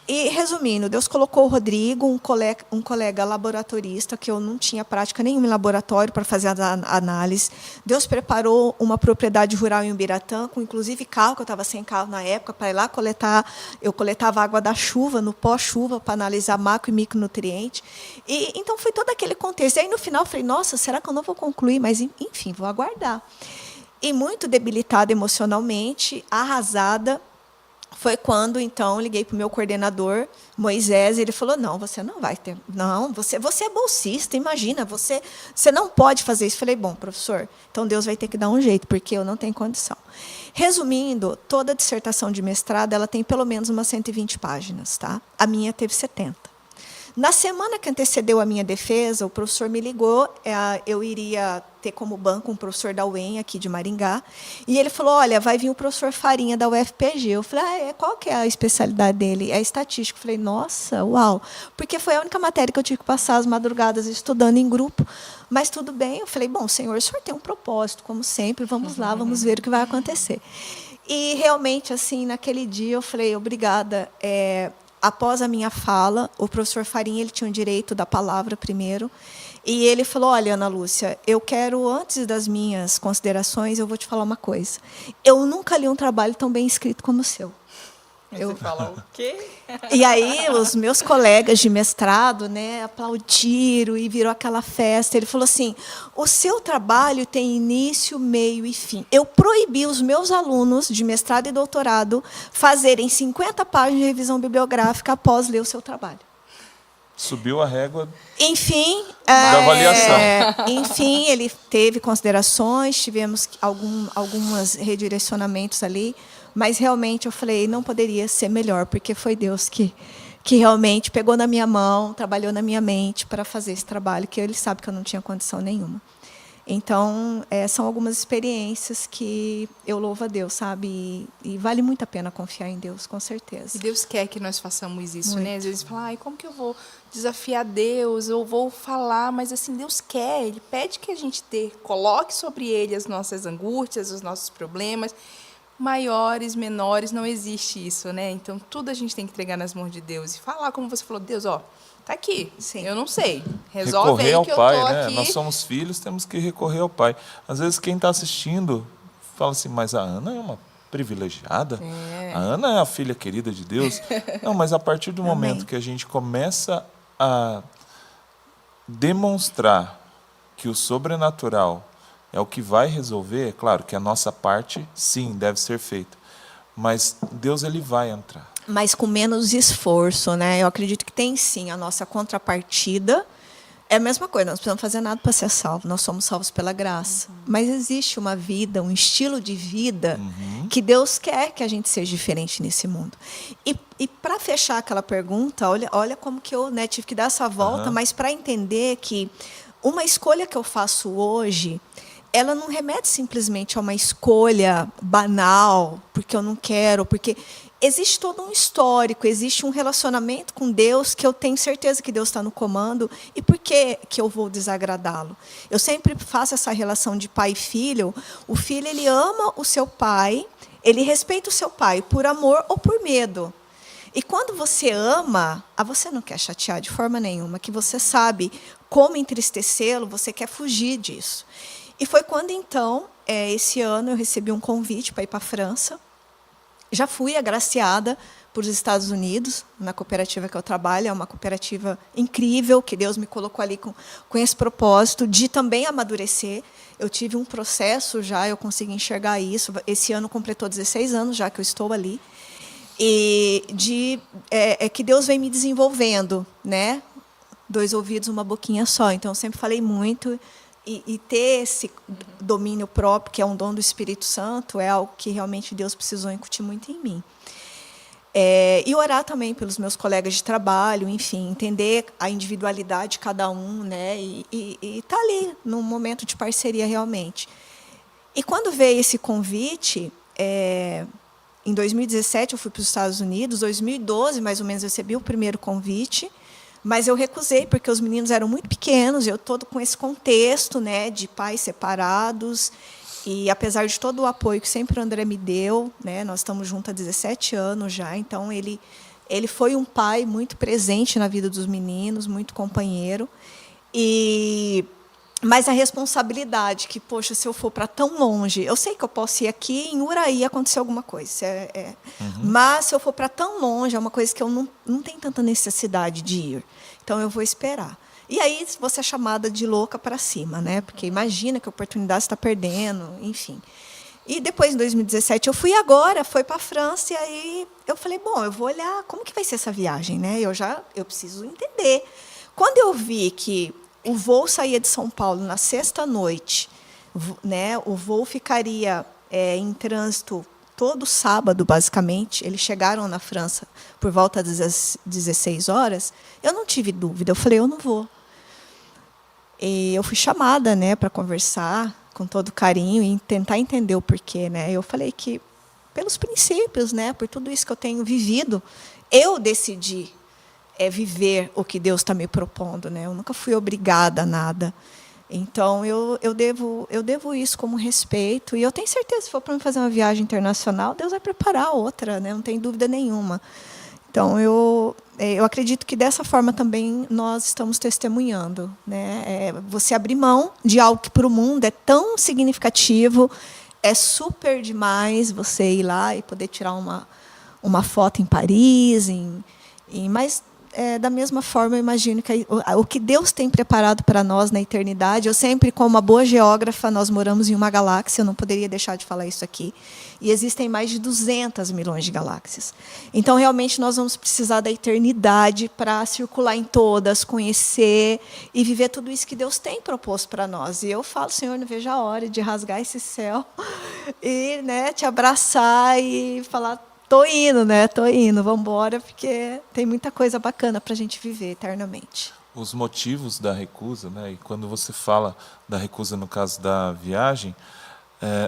E, resumindo, Deus colocou o Rodrigo, um colega laboratorista, que eu não tinha prática nenhuma em laboratório para fazer a análise. Deus preparou uma propriedade rural em Ubiratã, com inclusive carro, que eu estava sem carro na época, para ir lá coletar. Eu coletava água da chuva, no pós-chuva, para analisar macro e micronutriente. E, então, foi todo aquele contexto. E aí, no final, eu falei, nossa, será que eu não vou concluir? Mas, enfim, vou aguardar. E muito debilitada emocionalmente, arrasada, foi quando, então, liguei para o meu coordenador, Moisés, e ele falou, não, você não vai ter... Não, você é bolsista, imagina, você não pode fazer isso. Falei, bom, professor, então Deus vai ter que dar um jeito, porque eu não tenho condição. Resumindo, toda a dissertação de mestrado ela tem pelo menos umas 120 páginas. Tá? A minha teve 70. Na semana que antecedeu a minha defesa, o professor me ligou, eu iria ter como banco um professor da UEM, aqui de Maringá, e ele falou, olha, vai vir o professor Farinha, da UFPG. Eu falei, qual que é a especialidade dele? É estatístico. Eu falei, nossa, uau, porque foi a única matéria que eu tive que passar as madrugadas estudando em grupo, mas tudo bem. Eu falei, bom, senhor, o senhor tem um propósito, como sempre, vamos lá, vamos ver o que vai acontecer. E, realmente, assim, naquele dia, eu falei, obrigada, após a minha fala, o professor Farinha ele tinha o direito da palavra primeiro, e ele falou, olha, Ana Lúcia, eu quero, antes das minhas considerações, eu vou te falar uma coisa. Eu nunca li um trabalho tão bem escrito como o seu. Você fala o quê? E aí, os meus colegas de mestrado, né, aplaudiram e virou aquela festa. Ele falou assim, o seu trabalho tem início, meio e fim. Eu proibi os meus alunos de mestrado e doutorado fazerem 50 páginas de revisão bibliográfica após ler o seu trabalho. Subiu a régua. Enfim, da avaliação. Enfim, ele teve considerações, tivemos alguns redirecionamentos ali, mas realmente eu falei, não poderia ser melhor, porque foi Deus que realmente pegou na minha mão, trabalhou na minha mente para fazer esse trabalho, que ele sabe que eu não tinha condição nenhuma. Então, são algumas experiências que eu louvo a Deus, sabe? E vale muito a pena confiar em Deus, com certeza. E Deus quer que nós façamos isso, muito. né? Às vezes fala, como que eu vou desafiar Deus? Eu vou falar, mas assim, Deus quer, Ele pede que a gente coloque sobre Ele as nossas angústias, os nossos problemas, maiores, menores, não existe isso, né? Então, tudo a gente tem que entregar nas mãos de Deus e falar, como você falou, Deus, tá aqui, Sim. eu não sei, resolve Recorrer aí ao que eu Pai, tô né? aqui. Nós somos filhos, temos que recorrer ao Pai. Às vezes, quem está assistindo fala assim, mas a Ana é uma privilegiada? A Ana é a filha querida de Deus? Não, mas a partir do momento que a gente começa a demonstrar que o sobrenatural é o que vai resolver, é claro que a nossa parte, sim, deve ser feita. Mas Deus ele vai entrar. Mas com menos esforço, né? Eu acredito que tem, sim, a nossa contrapartida. É a mesma coisa, nós não precisamos fazer nada para ser salvo. Nós somos salvos pela graça. Mas existe uma vida, um estilo de vida que Deus quer que a gente seja diferente nesse mundo. E para fechar aquela pergunta, olha como que eu tive que dar essa volta, mas para entender que uma escolha que eu faço hoje, ela não remete simplesmente a uma escolha banal, porque eu não quero, porque existe todo um histórico, existe um relacionamento com Deus que eu tenho certeza que Deus está no comando. E por que eu vou desagradá-lo? Eu sempre faço essa relação de pai e filho. O filho ele ama o seu pai, ele respeita o seu pai por amor ou por medo. E quando você ama, você não quer chatear de forma nenhuma, que você sabe como entristecê-lo, você quer fugir disso. E foi quando, então, esse ano, eu recebi um convite para ir para a França. Já fui agraciada para os Estados Unidos, na cooperativa que eu trabalho. É uma cooperativa incrível, que Deus me colocou ali com esse propósito de também amadurecer. Eu tive um processo já, eu consegui enxergar isso. Esse ano completou 16 anos, já que eu estou ali. E que Deus vem me desenvolvendo, né? 2 ouvidos, uma boquinha só. Então, eu sempre falei muito. E ter esse domínio próprio, que é um dom do Espírito Santo, é algo que realmente Deus precisou incutir muito em mim. E orar também pelos meus colegas de trabalho, enfim, entender a individualidade de cada um, né? E tá ali, num momento de parceria realmente. E quando veio esse convite, em 2017 eu fui para os Estados Unidos, 2012 mais ou menos eu recebi o primeiro convite, mas eu recusei porque os meninos eram muito pequenos, eu todo com esse contexto, né, de pais separados. E apesar de todo o apoio que sempre o André me deu, né, nós estamos juntos há 17 anos já, então ele foi um pai muito presente na vida dos meninos, muito companheiro. Mas a responsabilidade que, poxa, se eu for para tão longe, eu sei que eu posso ir aqui em Uraí acontecer alguma coisa, mas se eu for para tão longe, é uma coisa que eu não tenho tanta necessidade de ir. Então eu vou esperar. E aí você é chamada de louca para cima, né? Porque imagina que oportunidade você está perdendo, enfim. E depois, em 2017, eu fui para a França, e aí eu falei, bom, eu vou olhar como que vai ser essa viagem, né? Eu preciso entender. Quando eu vi que o voo saía de São Paulo na sexta-noite, né? O voo ficaria em trânsito todo sábado, basicamente. Eles chegaram na França por volta das 16 horas. Eu não tive dúvida, eu falei, eu não vou. E eu fui chamada, né, para conversar com todo carinho e tentar entender o porquê, né? Eu falei que pelos princípios, né, por tudo isso que eu tenho vivido, eu decidi viver o que Deus está me propondo, né? Eu nunca fui obrigada a nada. Então eu devo isso como respeito, e eu tenho certeza que se for para fazer uma viagem internacional, Deus vai preparar outra, né? Não tem dúvida nenhuma. Então eu acredito que dessa forma também nós estamos testemunhando, né? Você abrir mão de algo que para o mundo é tão significativo, é super demais você ir lá e poder tirar uma foto em Paris, mas da mesma forma, eu imagino que o que Deus tem preparado para nós na eternidade, eu sempre, como uma boa geógrafa, nós moramos em uma galáxia, eu não poderia deixar de falar isso aqui, e existem mais de 200 milhões de galáxias. Então, realmente, nós vamos precisar da eternidade para circular em todas, conhecer e viver tudo isso que Deus tem proposto para nós. E eu falo, Senhor, não vejo a hora de rasgar esse céu e, né, te abraçar e falar, tô indo, vamos embora, porque tem muita coisa bacana para a gente viver eternamente. Os motivos da recusa, né? E quando você fala da recusa no caso da viagem,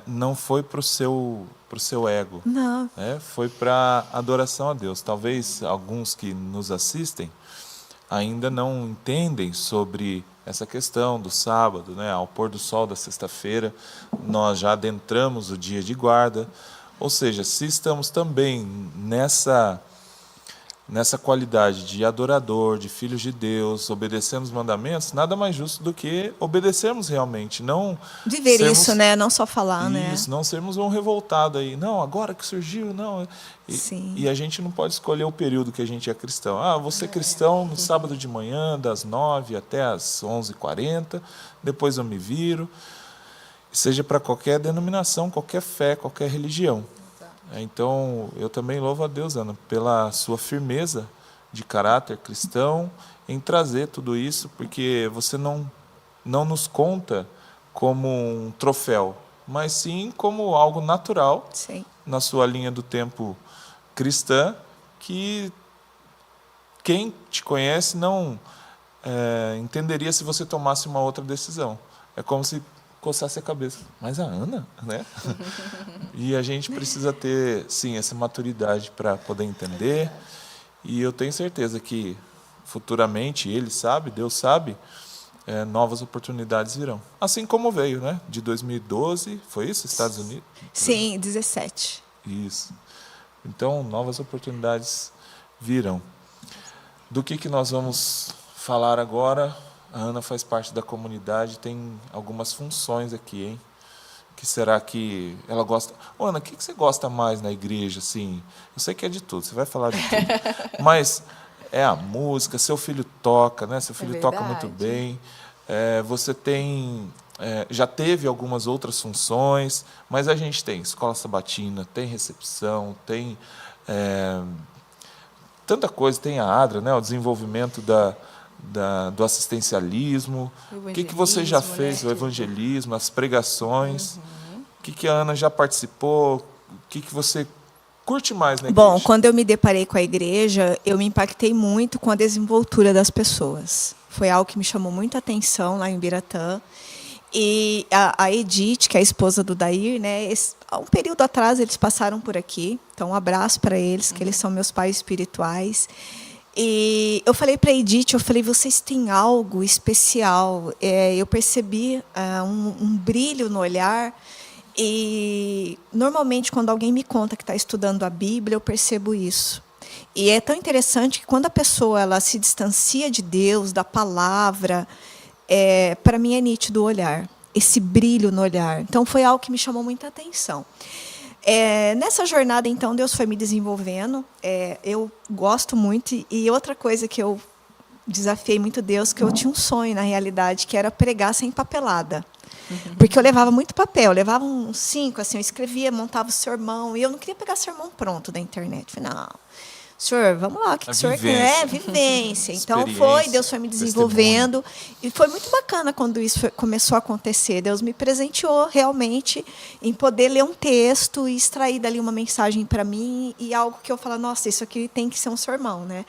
não foi para o seu ego. Não. Foi para adoração a Deus. Talvez alguns que nos assistem ainda não entendem sobre essa questão do sábado, né? Ao pôr do sol da sexta-feira, nós já adentramos o dia de guarda. Ou seja, se estamos também nessa qualidade de adorador, de filhos de Deus, obedecendo os mandamentos, nada mais justo do que obedecermos realmente, não viver isso, né? Não só falar, né? Isso, não sermos um revoltado aí. Não, agora que surgiu, não. E a gente não pode escolher o período que a gente é cristão. Vou ser cristão no sábado de manhã, das 9 até as 11h40, depois eu me viro. Seja para qualquer denominação, qualquer fé, qualquer religião. Então, eu também louvo a Deus, Ana, pela sua firmeza de caráter cristão em trazer tudo isso, porque você não nos conta como um troféu, mas sim como algo natural, sim, na sua linha do tempo cristã, que quem te conhece não entenderia se você tomasse uma outra decisão. É como se coçasse a cabeça. Mas a Ana, né? E a gente precisa ter, sim, essa maturidade para poder entender. E eu tenho certeza que futuramente, ele sabe, Deus sabe, novas oportunidades virão. Assim como veio, né? De 2012, foi isso? Estados Unidos? Sim, 17. Isso. Então, novas oportunidades virão. Do que nós vamos falar agora? A Ana faz parte da comunidade, tem algumas funções aqui, hein? Que será que ela gosta... Ana, o que você gosta mais na igreja, assim? Eu sei que é de tudo, você vai falar de tudo. Mas é a música, seu filho toca, né? Seu filho toca muito bem. Você tem... já teve algumas outras funções, mas a gente tem escola sabatina, tem recepção, tem tanta coisa, tem a ADRA, né? O desenvolvimento do assistencialismo, o que você já fez, né? O evangelismo, as pregações, o que a Ana já participou, o que você curte mais na igreja? Bom, quando eu me deparei com a igreja, eu me impactei muito com a desenvoltura das pessoas. Foi algo que me chamou muita atenção lá em Biratã. E a Edith, que é a esposa do Dair, né, há um período atrás eles passaram por aqui. Então, um abraço para eles, que eles são meus pais espirituais. E eu falei para a Edith, vocês têm algo especial. Eu percebi um brilho no olhar. E, normalmente, quando alguém me conta que está estudando a Bíblia, eu percebo isso. E é tão interessante que, quando a pessoa ela se distancia de Deus, da palavra, para mim é nítido o olhar, esse brilho no olhar. Então, foi algo que me chamou muita atenção. Nessa jornada, então, Deus foi me desenvolvendo. Eu gosto muito. E outra coisa que eu desafiei muito Deus, que eu tinha um sonho, na realidade, que era pregar sem papelada. Porque eu levava muito papel, eu levava uns 5, assim, eu escrevia, montava o sermão, e eu não queria pegar sermão pronto da internet. Eu falei, não, senhor, vamos lá, o que o senhor quer? Vivência. Então, Deus foi me desenvolvendo, testemunho. E foi muito bacana quando isso começou a acontecer. Deus me presenteou realmente em poder ler um texto e extrair dali uma mensagem para mim, e algo que eu falo, nossa, isso aqui tem que ser um sermão, né?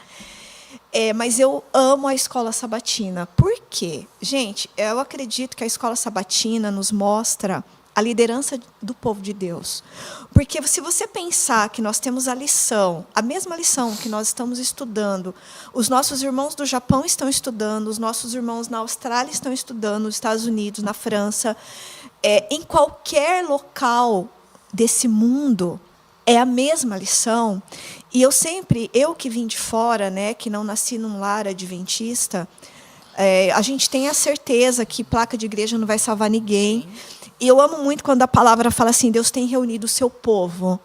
Mas eu amo a escola sabatina. Por quê? Gente, eu acredito que a escola sabatina nos mostra a liderança do povo de Deus. Porque se você pensar que nós temos a mesma lição que nós estamos estudando, os nossos irmãos do Japão estão estudando, os nossos irmãos na Austrália estão estudando, nos Estados Unidos, na França, em qualquer local desse mundo, é a mesma lição. E eu que vim de fora, né, que não nasci num lar adventista, a gente tem a certeza que placa de igreja não vai salvar ninguém. E eu amo muito quando a palavra fala assim, Deus tem reunido o seu povo.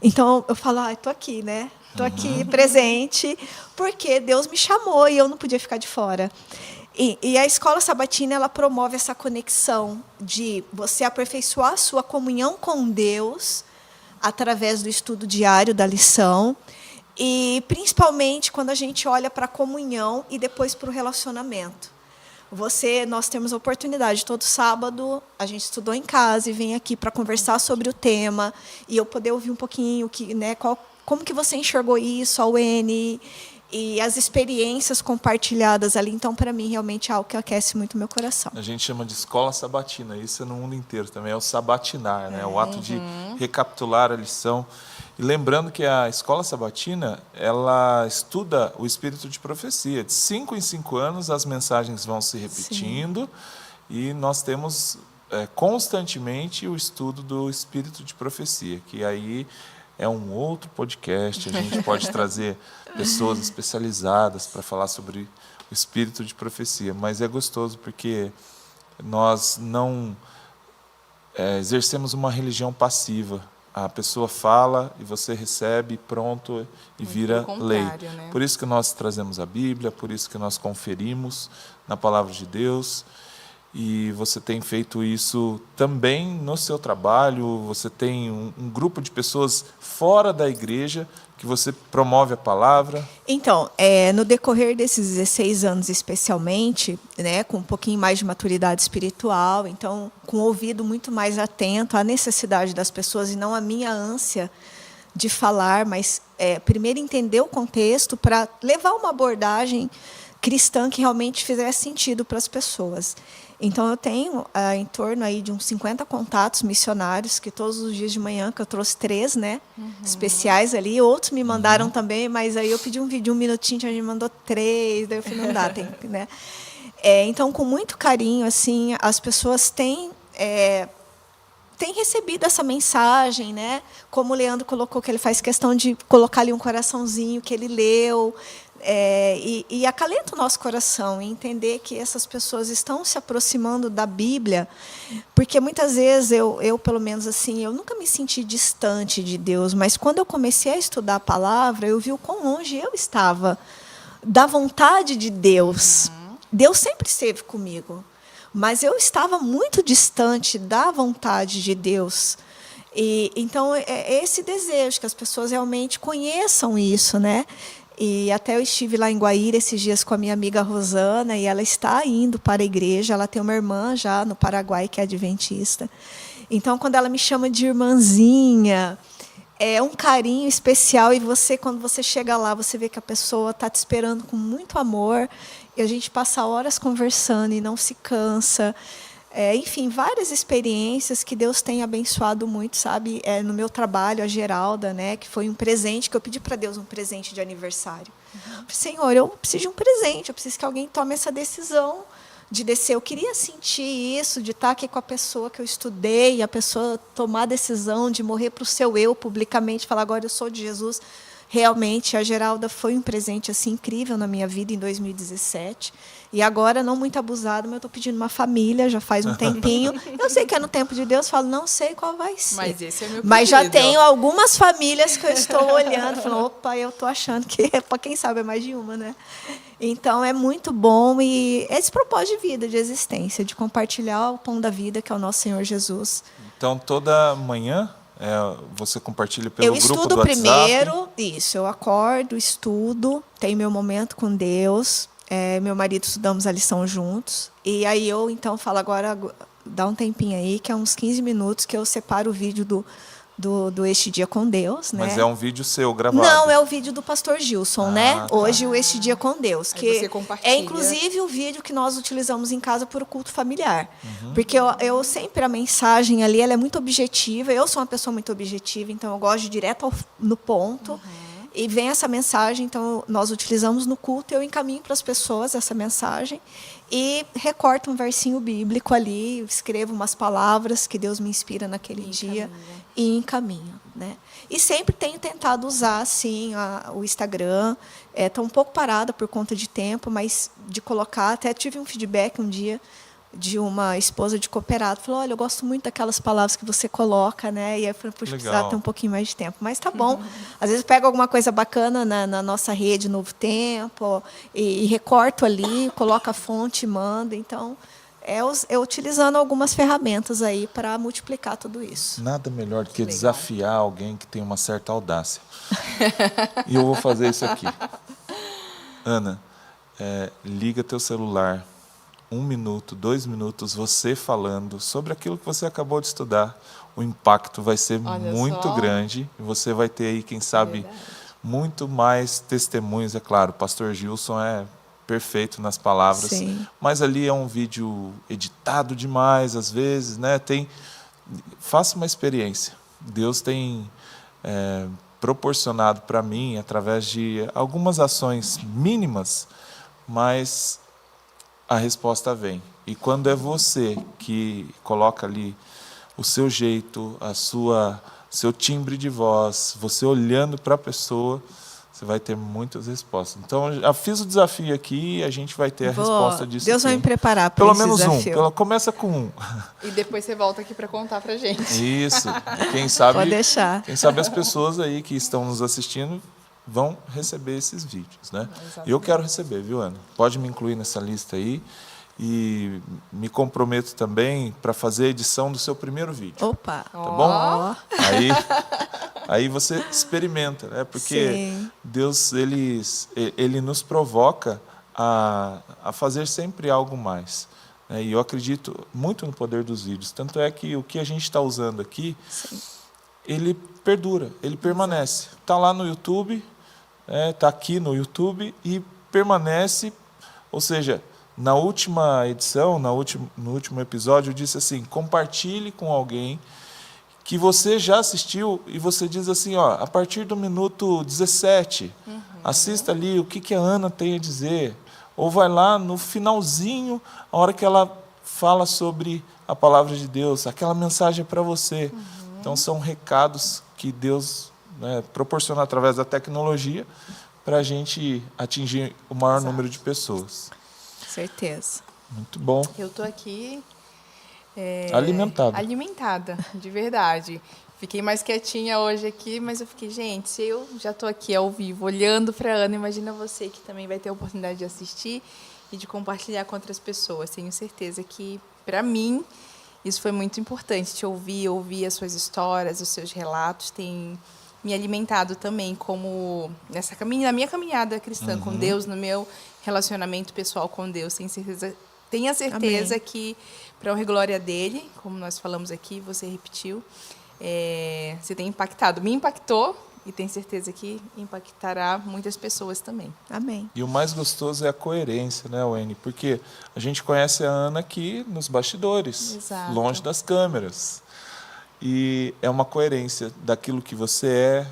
Então, eu falo, estou aqui, né? Estou aqui presente, porque Deus me chamou e eu não podia ficar de fora. E a escola sabatina, ela promove essa conexão de você aperfeiçoar a sua comunhão com Deus através do estudo diário da lição, e principalmente quando a gente olha para a comunhão e depois para o relacionamento. Nós temos a oportunidade, todo sábado, a gente estudou em casa e vem aqui para conversar sobre o tema, e eu poder ouvir um pouquinho, como que você enxergou isso, a UN, e as experiências compartilhadas ali. Então, para mim, realmente é algo que aquece muito o meu coração. A gente chama de escola sabatina, isso é no mundo inteiro também, é o sabatinar, né? O ato de recapitular a lição. E lembrando que a escola sabatina, ela estuda o espírito de profecia. De 5 em 5 anos, as mensagens vão se repetindo. Sim. E nós temos constantemente o estudo do espírito de profecia, que aí é um outro podcast, a gente pode trazer pessoas especializadas para falar sobre o espírito de profecia, mas é gostoso porque nós não exercemos uma religião passiva. A pessoa fala e você recebe, pronto, e vira lei. Né? Por isso que nós trazemos a Bíblia, por isso que nós conferimos na palavra de Deus. E você tem feito isso também no seu trabalho, você tem um grupo de pessoas fora da igreja que você promove a palavra. Então, no decorrer desses 16 anos especialmente, né, com um pouquinho mais de maturidade espiritual, então com o ouvido muito mais atento à necessidade das pessoas e não à minha ânsia de falar, mas primeiro entender o contexto para levar uma abordagem cristã que realmente fizesse sentido para as pessoas. Então, eu tenho em torno aí de uns 50 contatos missionários, que todos os dias de manhã, que eu trouxe 3, né, especiais ali. Outros me mandaram também, mas aí eu pedi um vídeo, 1 minutinho, a gente mandou 3, daí eu falei, não dá, tem, né? Então, com muito carinho, assim, as pessoas têm recebido essa mensagem, né? Como o Leandro colocou, que ele faz questão de colocar ali um coraçãozinho que ele leu, e acalenta o nosso coração e entender que essas pessoas estão se aproximando da Bíblia, porque muitas vezes eu pelo menos assim, eu nunca me senti distante de Deus, mas quando eu comecei a estudar a palavra, eu vi o quão longe eu estava da vontade de Deus. Deus sempre esteve comigo, mas eu estava muito distante da vontade de Deus. E então é esse desejo que as pessoas realmente conheçam isso, né? E até eu estive lá em Guaíra esses dias com a minha amiga Rosana, e ela está indo para a igreja. Ela tem uma irmã já no Paraguai que é adventista. Então, quando ela me chama de irmãzinha, é um carinho especial, e você, quando você chega lá, você vê que a pessoa está te esperando com muito amor, e a gente passa horas conversando e não se cansa. Enfim, várias experiências que Deus tem abençoado muito, sabe? No meu trabalho, a Geralda, né, que foi um presente, que eu pedi para Deus um presente de aniversário. Falei, Senhor, eu preciso de um presente, eu preciso que alguém tome essa decisão de descer. Eu queria sentir isso, de estar aqui com a pessoa que eu estudei, e a pessoa tomar a decisão de morrer para o seu eu publicamente, falar, agora eu sou de Jesus. Realmente, a Geralda foi um presente assim, incrível na minha vida em 2017. E agora, não muito abusado, mas eu estou pedindo uma família, já faz um tempinho. Eu sei que é no tempo de Deus, falo, não sei qual vai ser. Mas esse é meu pedido. Mas já tenho algumas famílias que eu estou olhando, falando, opa, eu estou achando que, para quem sabe, é mais de uma, né? Então, é muito bom, e esse propósito de vida, de existência, de compartilhar o pão da vida, que é o nosso Senhor Jesus. Então, toda manhã você compartilha pelo grupo do WhatsApp? Eu estudo primeiro, isso, eu acordo, estudo, tenho meu momento com Deus, meu marido estudamos a lição juntos, e aí eu, então, falo agora, dá um tempinho aí, que é uns 15 minutos, que eu separo o vídeo do Este Dia com Deus, né? Mas é um vídeo seu gravado? Não, é o vídeo do pastor Gilson, né? Tá. Hoje o Este Dia com Deus, que você compartilha. é inclusive o vídeo que nós utilizamos em casa para o culto familiar. Porque eu sempre, a mensagem ali, ela é muito objetiva, eu sou uma pessoa muito objetiva, então eu gosto de ir direto no ponto. E vem essa mensagem, então nós utilizamos no culto, eu encaminho para as pessoas essa mensagem e recorto um versinho bíblico ali, escrevo umas palavras que Deus me inspira naquele dia e encaminho, né? E sempre tenho tentado usar assim o Instagram, está um pouco parada por conta de tempo, mas de colocar, até tive um feedback um dia de uma esposa de cooperado, falou, olha, eu gosto muito daquelas palavras que você coloca, né? E aí eu falei, puxa, precisava ter um pouquinho mais de tempo. Mas tá bom. Às vezes eu pego alguma coisa bacana na nossa rede Novo Tempo e recorto ali, coloco a fonte e mando. Então, utilizando algumas ferramentas aí para multiplicar tudo isso. Nada melhor do que desafiar alguém que tem uma certa audácia. E eu vou fazer isso aqui. Ana, liga teu celular, 1 minuto, 2 minutos, você falando sobre aquilo que você acabou de estudar. O impacto vai ser muito grande. E você vai ter aí, quem sabe, muito mais testemunhos. É claro, o pastor Gilson é perfeito nas palavras. Sim. Mas ali é um vídeo editado demais, às vezes, né? Faça uma experiência. Deus tem proporcionado para mim, através de algumas ações mínimas, mas a resposta vem. E quando é você que coloca ali o seu jeito, seu timbre de voz, você olhando para a pessoa, você vai ter muitas respostas. Então, já fiz o desafio aqui e a gente vai ter a resposta disso. Deus vai me preparar para pelo esse menos desafio. Começa com 1. E depois você volta aqui para contar para gente. Isso. Quem sabe, Pode deixar. Quem sabe as pessoas aí que estão nos assistindo vão receber esses vídeos, né? Eu quero receber, viu, Ana? Pode me incluir nessa lista aí. E me comprometo também para fazer a edição do seu primeiro vídeo. Opa! Tá bom? Aí você experimenta, né? Porque Sim. Deus ele nos provoca a fazer sempre algo mais. Né? E eu acredito muito no poder dos vídeos. Tanto é que o que a gente está usando aqui, ele perdura, ele permanece. Está lá no YouTube, está aqui no YouTube e permanece, ou seja, na última edição, no último episódio, eu disse assim, compartilhe com alguém que você já assistiu e você diz assim, a partir do minuto 17, assista ali o que a Ana tem a dizer. Ou vai lá no finalzinho, a hora que ela fala sobre a palavra de Deus, aquela mensagem é para você. Então, são recados que Deus proporciona através da tecnologia para a gente atingir o maior número de pessoas. Certeza. Muito bom. Eu estou aqui alimentada, de verdade. Fiquei mais quietinha hoje aqui, mas eu fiquei, gente, se eu já estou aqui ao vivo, olhando para a Ana, imagina você que também vai ter a oportunidade de assistir e de compartilhar com outras pessoas. Tenho certeza que, para mim, isso foi muito importante, te ouvir as suas histórias, os seus relatos, tem me alimentado também como na minha caminhada cristã com Deus, no meu relacionamento pessoal com Deus. Tenha certeza Amém. Que, para a honra e glória dele, como nós falamos aqui, você repetiu, você tem impactado. Me impactou e tenho certeza que impactará muitas pessoas também. Amém. E o mais gostoso é a coerência, né, Wene? Porque a gente conhece a Ana aqui nos bastidores, Exato. longe das câmeras. E é uma coerência daquilo que você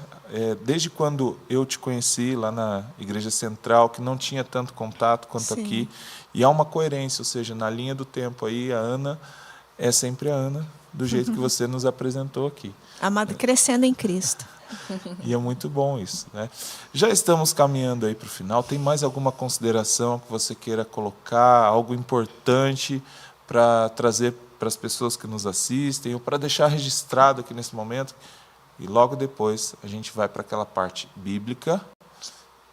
desde quando eu te conheci lá na Igreja Central, que não tinha tanto contato quanto Sim. aqui, e há uma coerência, ou seja, na linha do tempo aí, a Ana é sempre a Ana, do jeito que você nos apresentou aqui. Amado, crescendo em Cristo. E é muito bom isso, né? Já estamos caminhando aí para o final. Tem mais alguma consideração que você queira colocar, algo importante para trazer para as pessoas que nos assistem, ou para deixar registrado aqui nesse momento? E logo depois a gente vai para aquela parte bíblica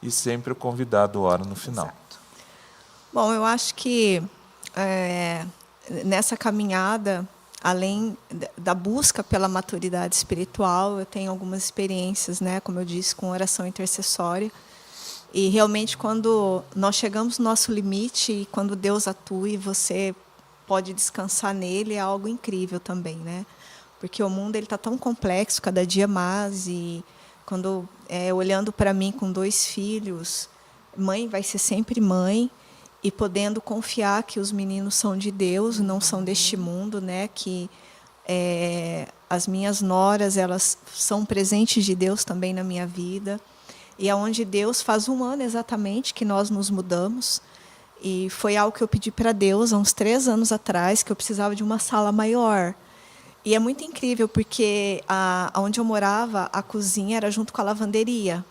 e sempre o convidado ora no final. Exato. Bom, eu acho que nessa caminhada, além da busca pela maturidade espiritual, eu tenho algumas experiências, né, como eu disse, com oração intercessória. E realmente, quando nós chegamos no nosso limite e quando Deus atua e você pode descansar nele, é algo incrível também, né? Porque o mundo ele está tão complexo, cada dia mais, e quando olhando para mim com 2 filhos, mãe vai ser sempre mãe, e podendo confiar que os meninos são de Deus, não são deste mundo, né? Que as minhas noras, elas são presentes de Deus também na minha vida. E aonde Deus faz 1 ano exatamente que nós nos mudamos. E foi algo que eu pedi para Deus há uns 3 anos atrás, que eu precisava de uma sala maior. E é muito incrível, porque onde eu morava, a cozinha era junto com a lavanderia.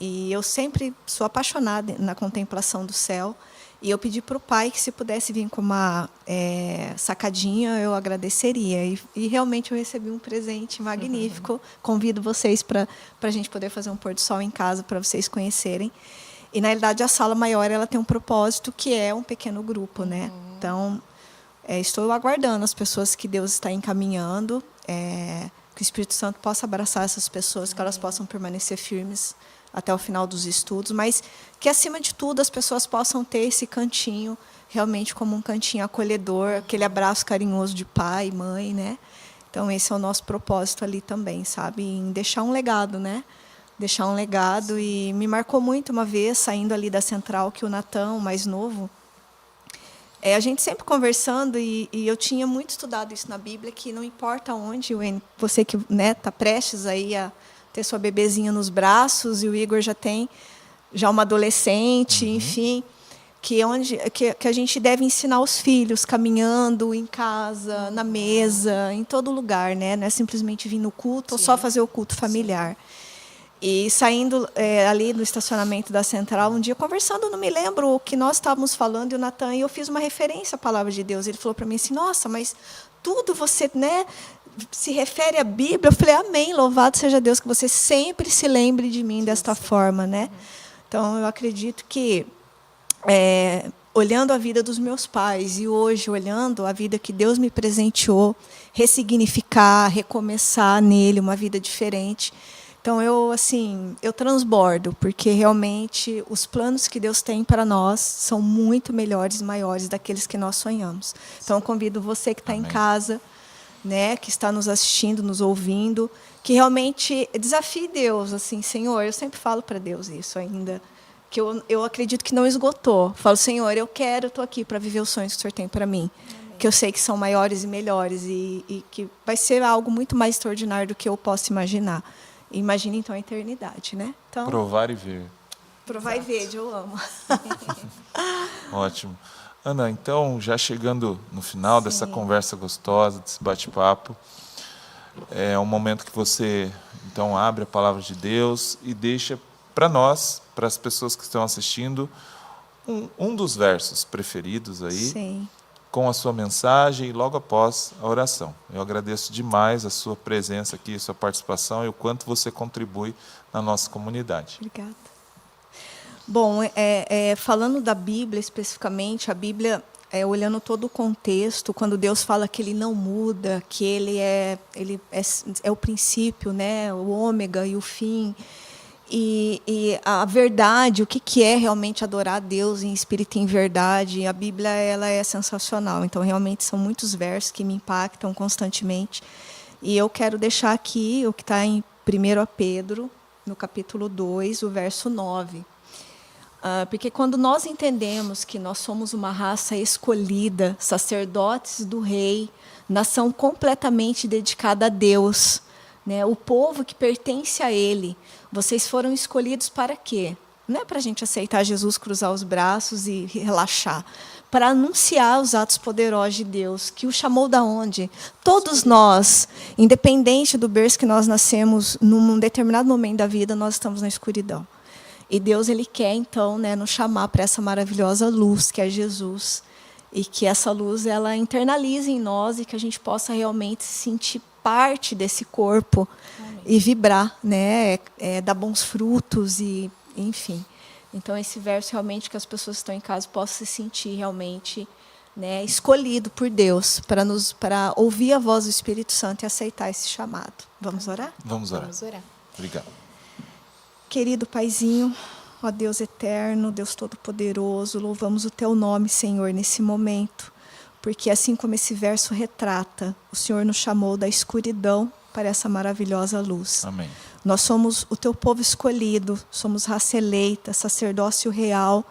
E eu sempre sou apaixonada na contemplação do céu. E eu pedi para o pai que, se pudesse vir com uma sacadinha, eu agradeceria. E realmente eu recebi um presente magnífico. Convido vocês para a gente poder fazer um pôr do sol em casa, para vocês conhecerem. E, na realidade, a sala maior ela tem um propósito, que é um pequeno grupo, né? Então, estou aguardando as pessoas que Deus está encaminhando, que o Espírito Santo possa abraçar essas pessoas, que elas possam permanecer firmes até o final dos estudos, mas que, acima de tudo, as pessoas possam ter esse cantinho realmente como um cantinho acolhedor, aquele abraço carinhoso de pai e mãe, né? Então, esse é o nosso propósito ali também, sabe? Em deixar um legado, né? Deixar um legado. E me marcou muito uma vez, saindo ali da central, que o Natan, o mais novo, a gente sempre conversando, e eu tinha muito estudado isso na Bíblia, que não importa onde, você que está prestes aí a ter sua bebezinha nos braços, e o Igor já tem uma adolescente, enfim, que a gente deve ensinar os filhos caminhando em casa, na mesa, em todo lugar, né? Não é simplesmente vir no culto, ou só fazer o culto familiar. E saindo ali no estacionamento da Central, um dia conversando, não me lembro o que nós estávamos falando, e o Natan, e eu fiz uma referência à palavra de Deus. Ele falou para mim assim: nossa, mas tudo você, né, se refere à Bíblia. Eu falei: amém, louvado seja Deus, que você sempre se lembre de mim desta forma, né? Então, eu acredito que, olhando a vida dos meus pais e hoje olhando a vida que Deus me presenteou, ressignificar, recomeçar nele uma vida diferente. Então, eu transbordo, porque realmente os planos que Deus tem para nós são muito melhores e maiores daqueles que nós sonhamos. Então, eu convido você que está em casa, né, que está nos assistindo, nos ouvindo, que realmente desafie Deus, assim: Senhor, eu sempre falo para Deus isso ainda, que eu acredito que não esgotou. Falo: Senhor, eu estou aqui para viver os sonhos que o Senhor tem para mim, que eu sei que são maiores e melhores, e que vai ser algo muito mais extraordinário do que eu posso imaginar. Imagine, então, a eternidade, né? Então, Provar e ver. provar e ver, eu amo. Ótimo. Ana, então, já chegando no final dessa conversa gostosa, desse bate-papo, é um momento que você, então, abre a palavra de Deus e deixa para nós, para as pessoas que estão assistindo, um dos versos preferidos aí, Sim. com a sua mensagem e logo após a oração. Eu agradeço demais a sua presença aqui, a sua participação e o quanto você contribui na nossa comunidade. Obrigada. Bom, falando da Bíblia especificamente, a Bíblia, olhando todo o contexto, quando Deus fala que Ele não muda, que Ele é o princípio, né, o ômega e o fim, e a verdade, o que é realmente adorar a Deus em espírito e em verdade, a Bíblia ela é sensacional. Então, realmente, são muitos versos que me impactam constantemente. E eu quero deixar aqui o que está em 1 Pedro, no capítulo 2, o verso 9. Porque quando nós entendemos que nós somos uma raça escolhida, sacerdotes do Rei, nação completamente dedicada a Deus, né? O povo que pertence a Ele, vocês foram escolhidos para quê? Não é para a gente aceitar Jesus, cruzar os braços e relaxar, para anunciar os atos poderosos de Deus, que o chamou da onde? Todos nós, independente do berço que nós nascemos, num determinado momento da vida, nós estamos na escuridão. E Deus, Ele quer, então, né, nos chamar para essa maravilhosa luz, que é Jesus. E que essa luz, ela internalize em nós e que a gente possa realmente se sentir parte desse corpo. Amém. E vibrar, né, dar bons frutos, e enfim. Então, esse verso, realmente, que as pessoas que estão em casa possam se sentir realmente, né, escolhido por Deus para ouvir a voz do Espírito Santo e aceitar esse chamado. Vamos orar? Vamos orar. Vamos orar. Obrigado. Querido Paizinho, ó Deus eterno, Deus todo-poderoso, louvamos o Teu nome, Senhor, nesse momento, porque assim como esse verso retrata, o Senhor nos chamou da escuridão para essa maravilhosa luz. Amém. Nós somos o Teu povo escolhido, somos raça eleita, sacerdócio real,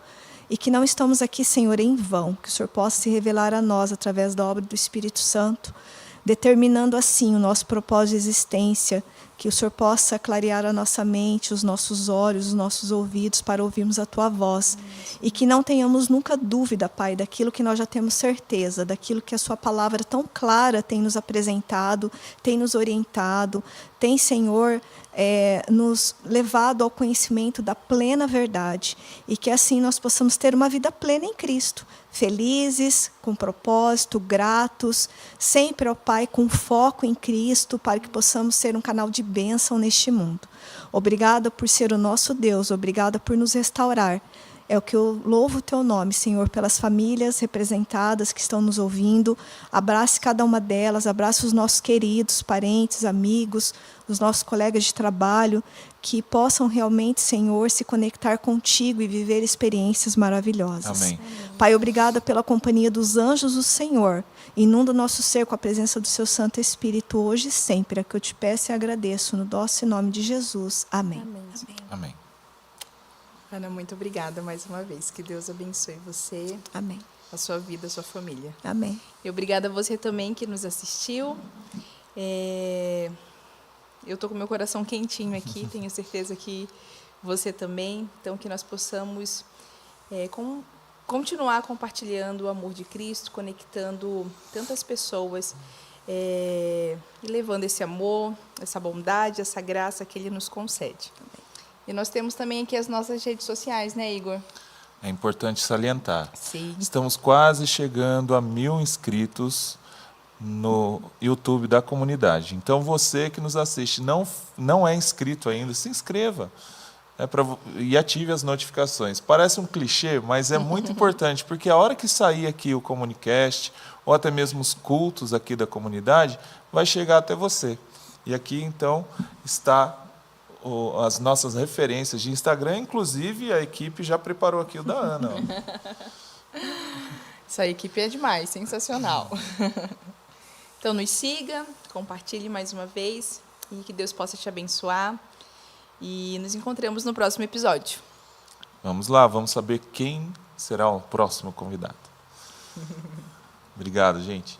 e que não estamos aqui, Senhor, em vão, que o Senhor possa se revelar a nós através da obra do Espírito Santo, determinando assim o nosso propósito de existência, que o Senhor possa clarear a nossa mente, os nossos olhos, os nossos ouvidos, para ouvirmos a Tua voz. E que não tenhamos nunca dúvida, Pai, daquilo que nós já temos certeza, daquilo que a Sua palavra tão clara tem nos apresentado, tem nos orientado, tem, Senhor, nos levado ao conhecimento da plena verdade. E que assim nós possamos ter uma vida plena em Cristo, felizes, com propósito, gratos, sempre, ó Pai, com foco em Cristo, para que possamos ser um canal de bênção neste mundo. Obrigada por ser o nosso Deus, obrigada por nos restaurar. É o que eu louvo o Teu nome, Senhor, pelas famílias representadas que estão nos ouvindo. Abrace cada uma delas, abrace os nossos queridos, parentes, amigos, os nossos colegas de trabalho, que possam realmente, Senhor, se conectar contigo e viver experiências maravilhosas. Amém. Pai, obrigada pela companhia dos anjos do Senhor. Inunda o nosso ser com a presença do Seu Santo Espírito, hoje e sempre. É que eu te peço e agradeço, no doce nome de Jesus. Amém. Amém. Amém. Ana, muito obrigada mais uma vez. Que Deus abençoe você, Amém. a sua vida, a sua família. Amém. E obrigada a você também que nos assistiu. Eu estou com meu coração quentinho aqui, tenho certeza que você também. Então, que nós possamos continuar compartilhando o amor de Cristo, conectando tantas pessoas e levando esse amor, essa bondade, essa graça que Ele nos concede. E nós temos também aqui as nossas redes sociais, né, Igor? É importante salientar. Sim. Estamos quase chegando a 1000 inscritos no YouTube da comunidade. Então, você que nos assiste, não é inscrito ainda, se inscreva. E ative as notificações. Parece um clichê, mas é muito importante, porque a hora que sair aqui o Comunicast, ou até mesmo os cultos aqui da comunidade, vai chegar até você. E aqui, então, está as nossas referências de Instagram, inclusive a equipe já preparou aqui o da Ana. Ó. Essa equipe é demais, sensacional. Então, nos siga, compartilhe mais uma vez e que Deus possa te abençoar. E nos encontramos no próximo episódio. Vamos lá, vamos saber quem será o próximo convidado. Obrigado, gente.